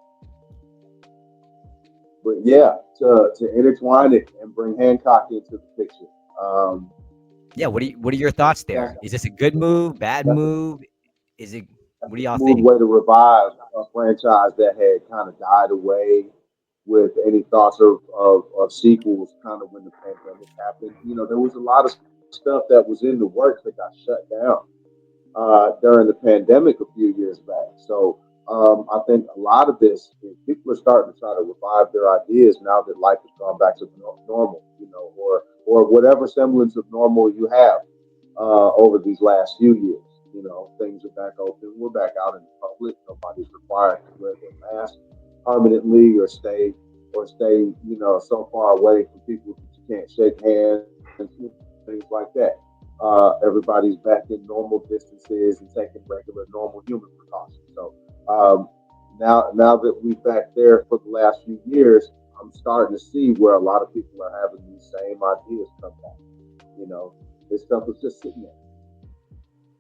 but yeah, to intertwine it and bring Hancock into the picture. Um, yeah. What are your thoughts that's there? Is this a good move? Bad that's a move? Is it? that's What a do y'all smooth think? way to revive a franchise that had kind of died away with any thoughts of sequels kind of when the pandemic happened. There was a lot of stuff that was in the works that got shut down during the pandemic a few years back. So I think a lot of this, people are starting to try to revive their ideas now that life has gone back to normal, or whatever semblance of normal you have over these last few years. Things are back open. We're back out in the public. Nobody's required to wear their mask permanently or stay, so far away from people that you can't shake hands, things like that. Everybody's back in normal distances and taking regular, normal human precautions. So um, now that we're back there for the last few years, I'm starting to see where a lot of people are having these same ideas come back. This stuff was just sitting there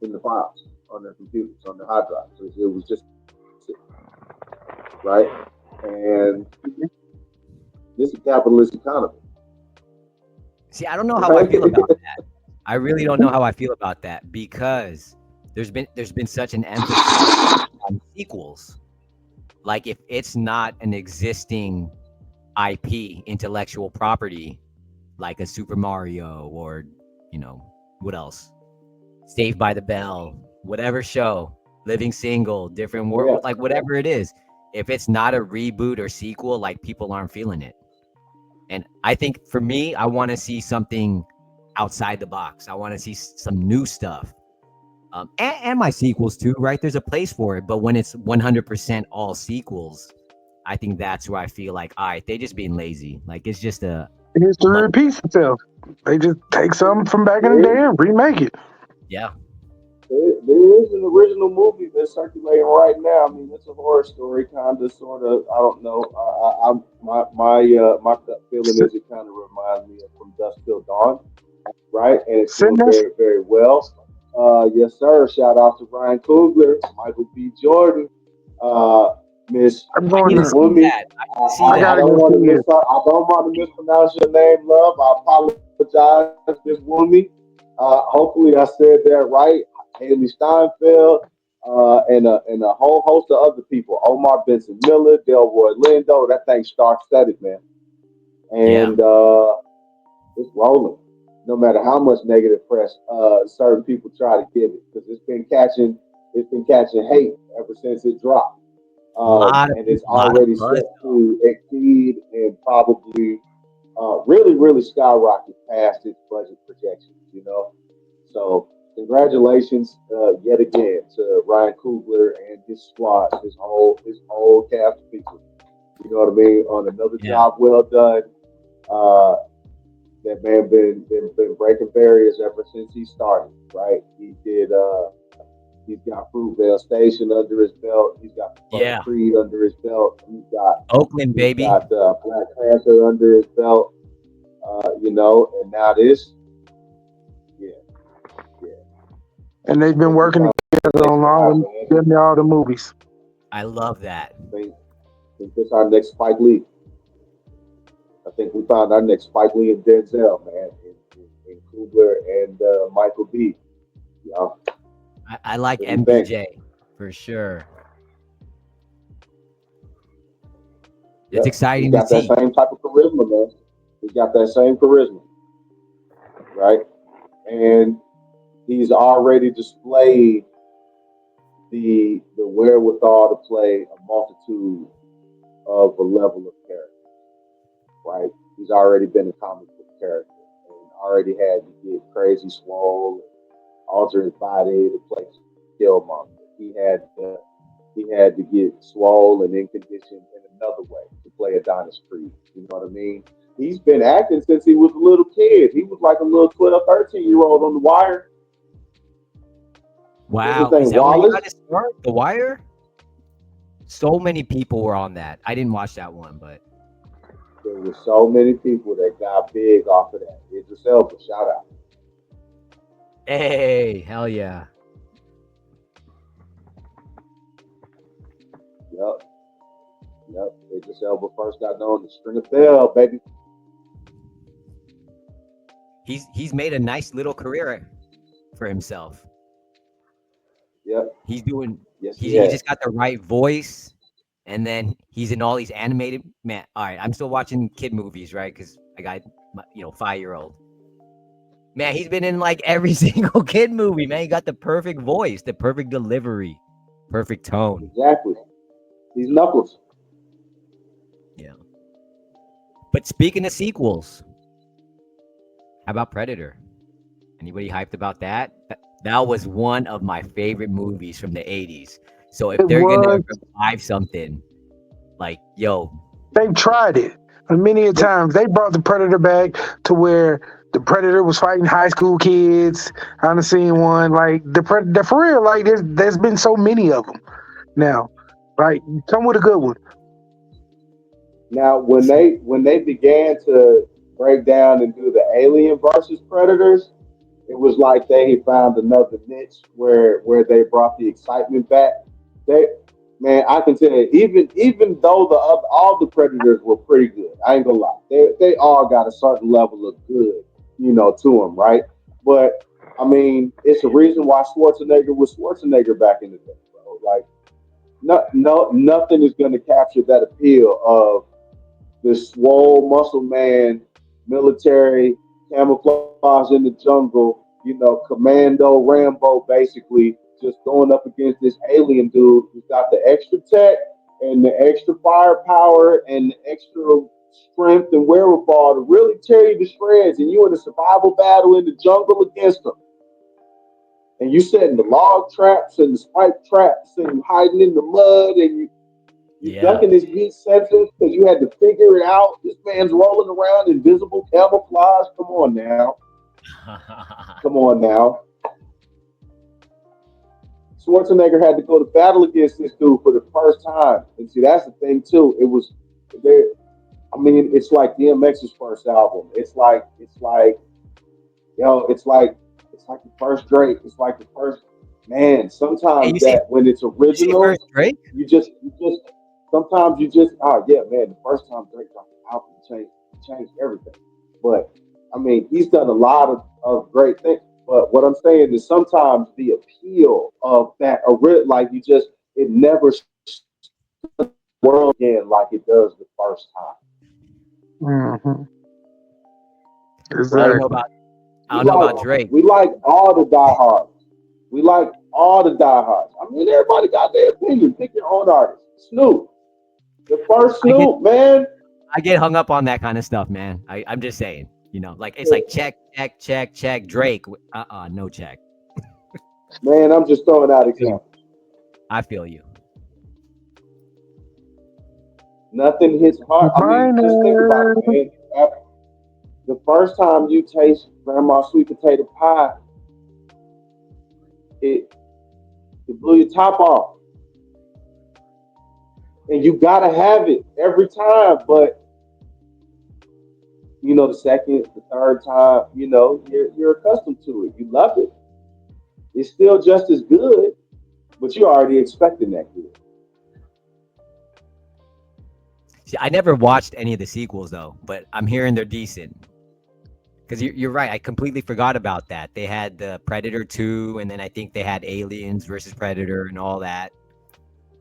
in the files on their computers, on their hard drives. It was just sitting, right? And This is a capitalist economy, See, I don't know how I right? feel about that. I really don't know how I feel about that because there's been such an emphasis on sequels. Like if it's not an existing IP, intellectual property, like a Super Mario or, you know, what else? Saved by the Bell, whatever show, Living Single, different Yeah, world, like whatever it is. If it's not a reboot or sequel, like people aren't feeling it. And I think for me, I want to see something outside the box. I want to see some new stuff. And my sequels too, right? There's a place for it. But when it's 100% all sequels, I think that's where I feel like, all right, they just being lazy. Like it's just a History money. repeats itself. They just take something from back in the there day and remake it. Yeah. there is an original movie that's circulating right now. I mean, it's a horror story, kind of, sort of. I don't know. My gut feeling is it kind of reminds me of From Dusk Till Dawn, right? And it's doing Sinners. very, very well. Yes, sir. Shout out to Ryan Coogler, Michael B. Jordan, uh, Miss I'm I going need to Miss to. see Woomy. that. I need to see I I that. gotta don't go want to see it. I don't want to mispronounce your name, love. I apologize, Miss Woomy. Hopefully, I said that right. Haley Steinfeld, and a whole host of other people. Omar Benson Miller, Delroy Lindo. That thing star studded, man. Yeah. And it's rolling. No matter how much negative press certain people try to give it, because it's been catching hate ever since it dropped, A lot of and it's people, a lot of already buzz. set to exceed and probably really, really skyrocket past its budget projections. So congratulations yet again to Ryan Coogler and his squad, his whole cast of people. You know what I mean? On another Yeah. job well done. Uh, that man been breaking barriers ever since he started. Right? He's got Fruitvale Station under his belt. He's got Yeah. Creed under his belt. Oakland, He's baby. got Black Panther under his belt. And now this, yeah, yeah. And they've I been think we working found our together next on guy, man. all the movies. I love that. I think this our next Spike Lee. I think we found our next Spike Lee and Denzel, man, in Coogler and Michael B. Yeah, I like what do you think? MBJ for sure. It's Yep, he's exciting to got that see. same type of charisma, man. He's got that same charisma, right? And he's already displayed the wherewithal to play a multitude of a level of character, right? He's already been a comic book character and already had to get crazy swole and alter his body to play Killmonger. He had to get swole and in condition in another way to play Adonis Creed. You know what I mean? He's been acting since he was a little kid. He was like a little 12, 13-year-old on The Wire. What's his Wow. Is name? that where you got Wallace? to start? The Wire? So many people were on that. I didn't watch that one, but There were so many people that got big off of that. Idris Elba, shout out. hey, hell yeah. Yep, yep. Idris Elba first got known as Stringer Bell, baby. He's made a nice little career for himself. Yep, He's doing yes he he has. just got the right voice, and then he's in all these animated, man. All right, I'm still watching kid movies, right? Because I got my, 5-year-old. Man, he's been in like every single kid movie, man. He got the perfect voice, the perfect delivery, perfect tone. Exactly. He's Knuckles. Yeah. But speaking of sequels, how about Predator? Anybody hyped about that? That was one of my favorite movies from the 80s. So if It they're gonna was. revive something, like, yo, They tried it many a But times. They brought the Predator back to where the Predator was fighting high school kids. I done seen one like the Predator for real. Like there's been so many of them now. Like come with a good one. now when they began to break down and do the Alien versus Predators, it was like they had found another niche where they brought the excitement back. They man, I can tell you, even though all the Predators were pretty good, I ain't gonna lie, they all got a certain level of good, to them, right? But I mean, it's a reason why Schwarzenegger was Schwarzenegger back in the day, bro. Like, nothing is gonna capture that appeal of this swole muscle man, military, camouflage in the jungle, commando Rambo, basically just going up against this alien dude who's got the extra tech and the extra firepower and the extra strength and wherewithal to really tear you to shreds, and you in a survival battle in the jungle against them. And you setting the log traps and the spike traps and you hiding in the mud and you Yeah. ducking his heat sensors because you had to figure it out. This man's rolling around invisible camouflage. Come on now. Come on now. Schwarzenegger had to go to battle against this dude for the first time. And see, that's the thing too. It was there. I mean, it's like DMX's first album. It's like the first Drake. It's like the first man. Hey, Sometimes you say that when it's you say first original, Drake? you just sometimes you just yeah, man, the first time Drake dropped the album changed everything. But I mean, he's done a lot of great things. But what I'm saying is sometimes the appeal of that like you just it never world again like it does the first time. Hmm. I don't Right? know Exactly. about I We don't know like about Drake. we like all the diehards. We like all the diehards. I mean, everybody got their opinion. Pick your own artist. Snoop, the first I get Snoop, man. I get hung up on that kind of stuff, man. I'm just saying, like it's like check, check, check, check. Drake, no check. Man, I'm just throwing out Feel you. examples. I feel you. Nothing hits hard. I mean, just think about Minor. it, man. The first time you taste grandma's sweet potato pie, it it blew your top off, and you gotta have it every time. But the second, the third time, you're accustomed to it. You love it. It's still just as good, but you're already expecting that good. See, I never watched any of the sequels though, but I'm hearing they're decent. Because you're right, I completely forgot about that. They had the Predator 2, and then I think they had Aliens versus Predator and all that.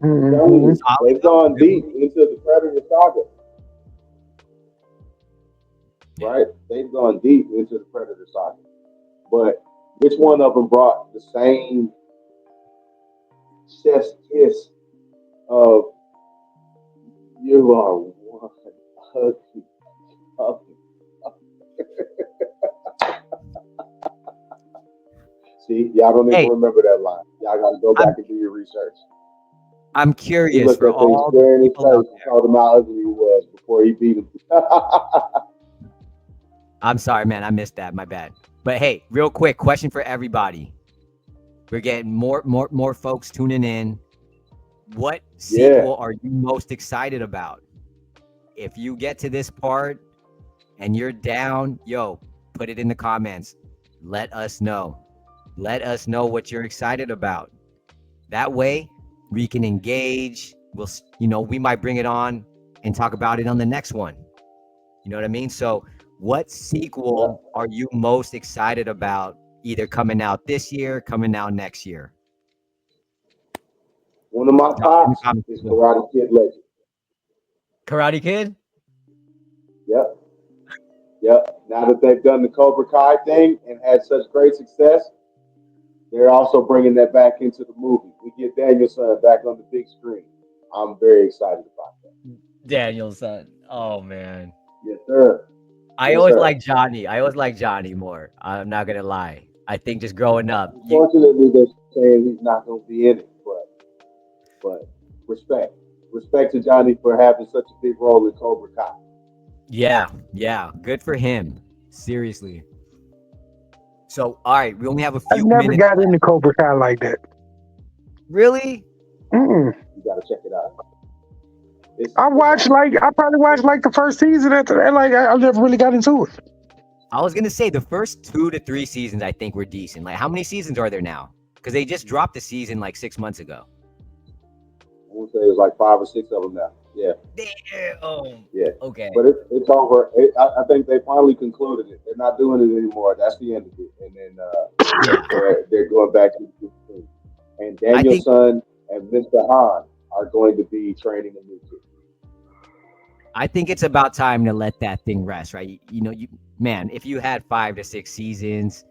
I'm telling Hmm. you, Solid they've though, gone good deep movie. into the Predator saga, Yeah. right? They've gone deep into the Predator saga. But which one of them brought the same chef's kiss of you are one ugly puppy? See, y'all don't even Hey, remember that line. Y'all got to go back I'm and do your research. I'm He curious looked for that thing all the square in his people out face and there. told him how ugly he was before he beat him. I'm sorry, man, I missed that. My bad. But hey, real quick question for everybody. We're getting more folks tuning in. What Yeah. sequel are you most excited about? If you get to this part and you're down, yo, put it in the comments. Let us know. Let us know what you're excited about. That way, we can engage. We might bring it on and talk about it on the next one. You know what I mean? So, what Yeah. sequel are you most excited about? Either coming out this year, coming out next year. One of my Drop it in the tops comments is below. Karate Kid Legend. Karate Kid. Yep. Yep. Now that they've done the Cobra Kai thing and had such great success, they're also bringing that back into the movie. We get Danielson back on the big screen. I'm very excited about that. Danielson. Oh man. Yes, sir. I Yes, always sir. like Johnny. I always like Johnny more. I'm not gonna lie. I think just growing up, Unfortunately, they're saying he's not going to be in it, but respect, respect to Johnny for having such a big role in Cobra Kai. yeah, good for him. Seriously. So, all right, we only have a I few never minutes got left. into Cobra Kai like that. Really? Mm-mm. You got to check it out. It's I awesome. probably watched like the first season after that. Like I never really got into it. I was gonna say the first 2 to 3 seasons I think were decent. Like, how many seasons are there now? Because they just dropped the season like 6 months ago. want to say there's like 5 or 6 of them now. Yeah, Damn. yeah. Okay. But it's over. I think they finally concluded it. They're not doing it anymore. That's the end of it. And then Yeah. they're going back to the team. And I think Danielson and Mr. Han are going to be training a new team. I think it's about time to let that thing rest, right? You know, you man, if you had 5 to 6 seasons,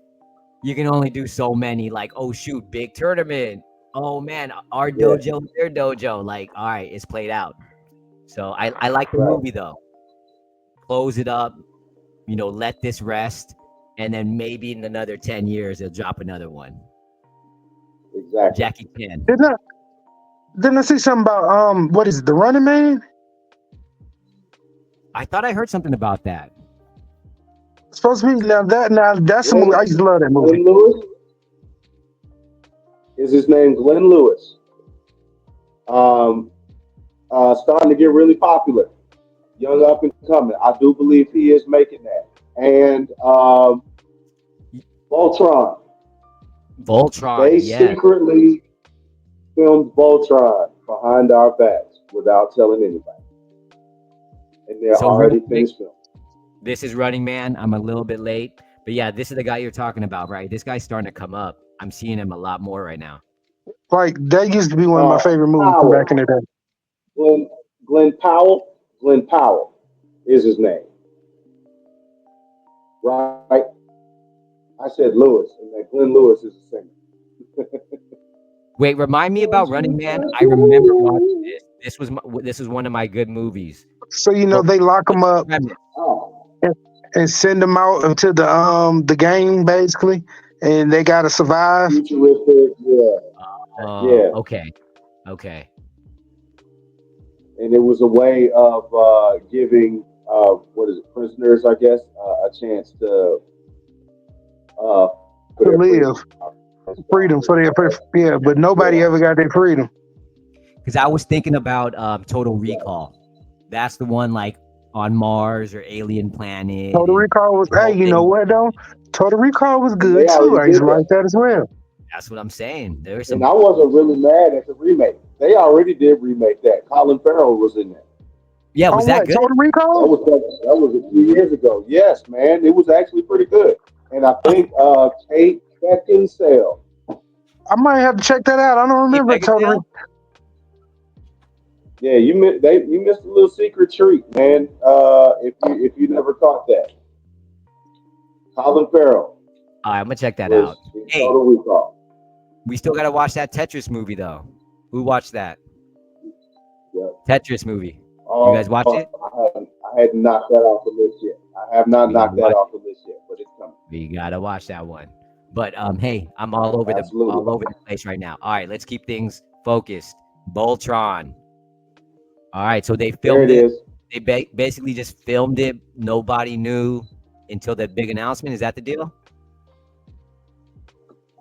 you can only do so many. Like, oh shoot, big tournament. Oh man, our Yeah, dojo, their dojo. Like, all right, it's played out. So I like the right. movie though. Close it up, let this rest, and then maybe in another 10 years they'll drop another one. Exactly. Jackie Chan. Didn't I, didn't I see something about what is it, the Running Man? I thought I heard something about that. It's supposed to be now that's a movie. I Glenn, used to love that movie. Glenn Lewis is his name. Glenn Lewis. Um, Starting to get really popular. Young up and coming. I do believe he is making that. And Voltron. Voltron, They yes. secretly filmed Voltron behind our backs without telling anybody. And they're So real already quick, finished filming. this is Running Man. I'm a little bit late, but yeah, this is the guy you're talking about, right? This guy's starting to come up. I'm seeing him a lot more right now. Like that used to be one of my favorite movies from back in Powell. the day. Glenn, Glenn Powell. Glenn Powell is his name. Right? I said Lewis, and that Glenn Lewis is a singer. Wait, remind me about Running Man. I remember watching this. This was one of my good movies. So But they lock them what's the up premise? Oh, and, and send them out into the game basically, and they gotta survive. futuristic, yeah, yeah. Okay, okay. And it was a way of giving what is it, prisoners, I guess, a chance to uh, for To their freedom. live, freedom for their yeah, but nobody Yeah, ever got their freedom. Because I was thinking about Total yeah. Recall. That's the one like on Mars or alien planet, Total and Recall was the whole you know thing. what though? Total Recall was And they good too. already I used did to like that. that as well. That's what I'm saying. There's And some. I wasn't really mad at the remake. They already did remake that. Colin Farrell was in that. Yeah, was On that what? good? Total Recall? That was a few years ago. Yes, man, it was actually pretty good. And I think Kate Beckinsale. I might have to check that out. I don't Kate remember Total Beckinsale? Recall. Yeah, you missed a little secret treat, man. If you never caught that, Colin Farrell All right, I'm gonna check that out. was in Hey, Total Recall. we still gotta watch that Tetris movie though. Who watched that Yeah. Tetris movie? You guys watch it? I hadn't knocked that off the list yet. I have not We gotta knocked that watch off it. the list yet, but it's coming. We gotta watch that one. But hey, I'm all over the Absolutely. place right now. All right, let's keep things focused. Voltron. All right, so they There filmed it it. is. They basically just filmed it. Nobody knew until the big announcement. Is that the deal?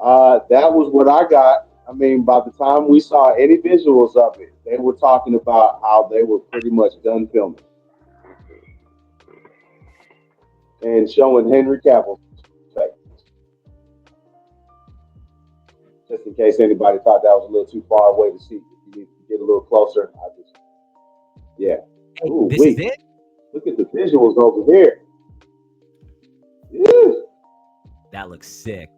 That was what I got. I mean, by the time we saw any visuals of it, they were talking about how they were pretty much done filming and showing Henry Cavill's face. Just in case anybody thought that was a little too far away to see. If you need to get a little closer, yeah. Hey, Ooh, this is wait. it. Look at the visuals over here. Yeah, That looks sick.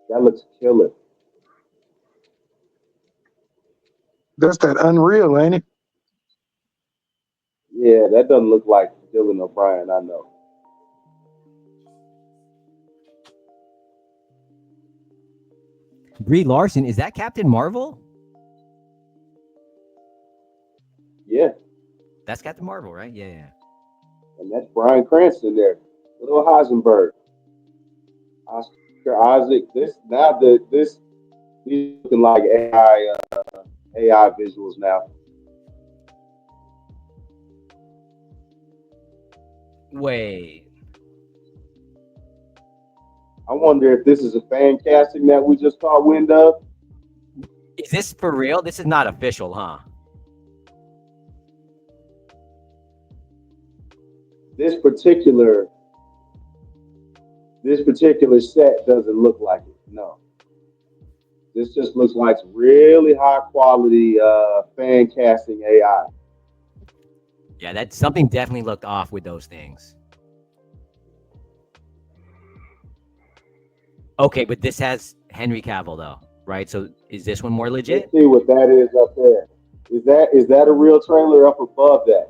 that looks killer. That's that Unreal, ain't it? Yeah, that doesn't look like Dylan O'Brien, I know. Brie Larson, is that Captain Marvel? Yeah, That's Captain Marvel, right? Yeah, yeah. and that's Bryan Cranston there. Little Heisenberg. Oscar Isaac. This he's looking like AI visuals now. Wait, I wonder if this is a fan casting that we just caught wind of. is this for real? This is not official, huh? This particular this particular set doesn't look like it. No, This just looks like really high quality fan casting AI. Yeah, that something definitely looked off with those things. Okay, but this has Henry Cavill though, right? So is this one more Let's legit? see what that is up there. Is that a real trailer up above that?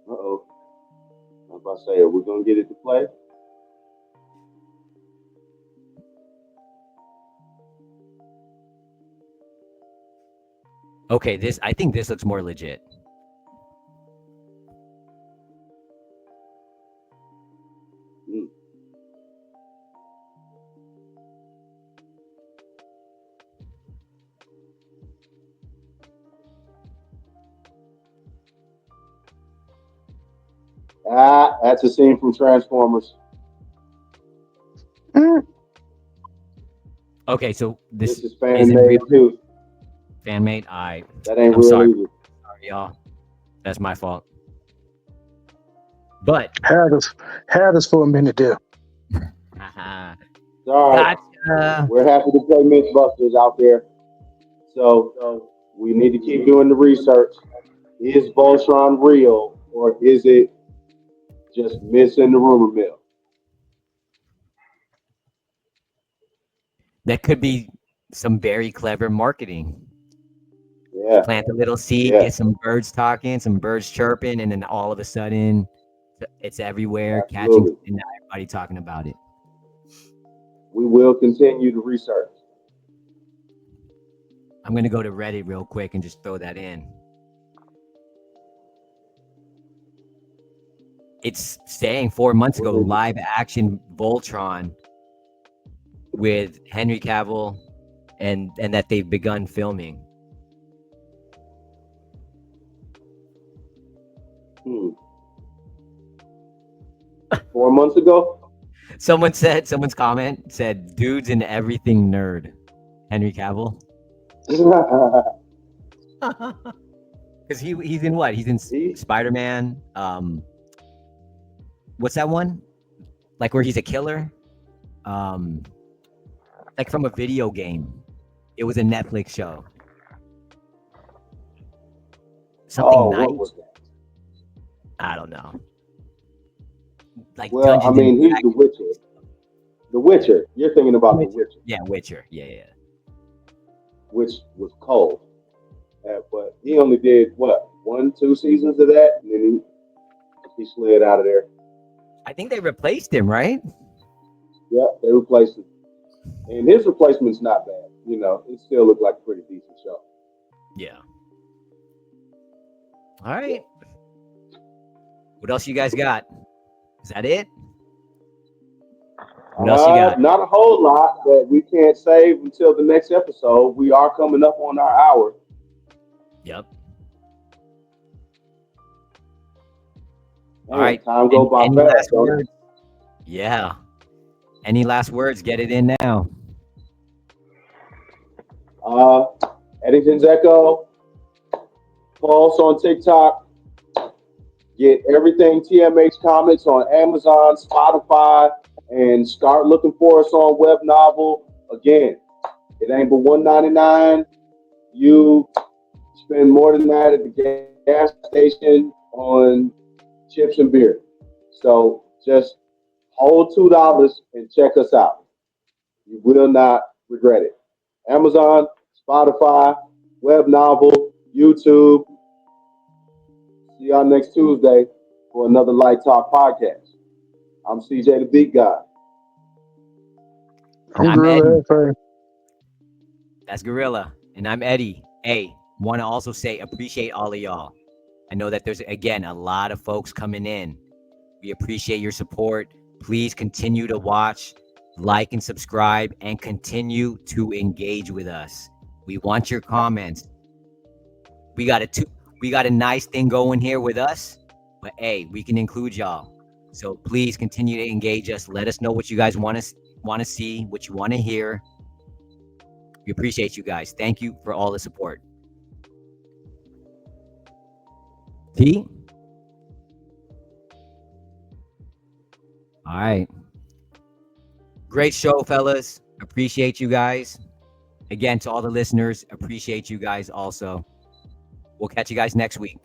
Uh oh. I was about to say, are we gonna get it to play? Okay, this I think this looks more legit. Mm. Ah, that's a scene from Transformers. Mm. Okay, so This this is fan isn't made real too. fan made. That ain't I'm real sorry, either. y'all. That's my fault. But Had us for a minute there. haha, It's all right. gotcha. We're happy to play Mythbusters out there. So we need to keep doing the research. Is Voltron real or is it just missing the rumor mill? That could be some very clever marketing. Yeah, Plant a little seed, yeah, get some birds talking, some birds chirping, and then all of a sudden, it's everywhere, catching, absolutely. and everybody talking about it. We will continue to research. I'm gonna go to Reddit real quick and just throw that in. It's saying 4 months ago, What is it? live action Voltron with Henry Cavill, and that they've begun filming. Hmm. 4 months ago? Someone's comment said, "Dude's in everything nerd." Henry Cavill, because he's in what? He's in he, Spider Man. What's that one? Like where he's a killer? Um, like from a video game. It was a Netflix show. Something oh, what night. was that? I don't know. Like Well, I Dungeons and mean, he's the Witcher. The Witcher. You're thinking about the Witcher. Witcher, Yeah, Witcher. Yeah. which was cold. But he only did what, 1, 2 seasons of that, and then he slid out of there. I think they replaced him, right? Yeah, they replaced him, and his replacement's not bad. It still looked like a pretty decent show. Yeah. All Yeah. right. What else you guys got? Is that it? What else you got? Not a whole lot that we can't save until the next episode. We are coming up on our hour. Yep. All Man, right. time go by Any fast, last don't it? words? Yeah. Any last words? Get it in now. Uh, Eddington's Echo, Pulse on TikTok. Get everything TMH Comics on Amazon, Spotify, and start looking for us on Web Novel. Again, it ain't but $1.99. You spend more than that at the gas station on chips and beer. So just hold $2 and check us out. You will not regret it. Amazon, Spotify, Web Novel, YouTube. See y'all next Tuesday for another Light Talk podcast. I'm CJ the Beat Guy. And I'm I'm Gorilla Eddie. Headfirst. That's Gorilla. And I'm Eddie. Hey, want to also say appreciate all of y'all. I know that there's, again, a lot of folks coming in. We appreciate your support. Please continue to watch, like, and subscribe, and continue to engage with us. We want your comments. We got a nice thing going here with us, but hey, we can include y'all. So please continue to engage us. Let us know what you guys want to see, what you want to hear. We appreciate you guys. Thank you for all the support. T. All right. Great show, fellas. Appreciate you guys. Again, to all the listeners, appreciate you guys also. We'll catch you guys next week.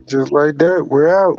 Just like that, we're out.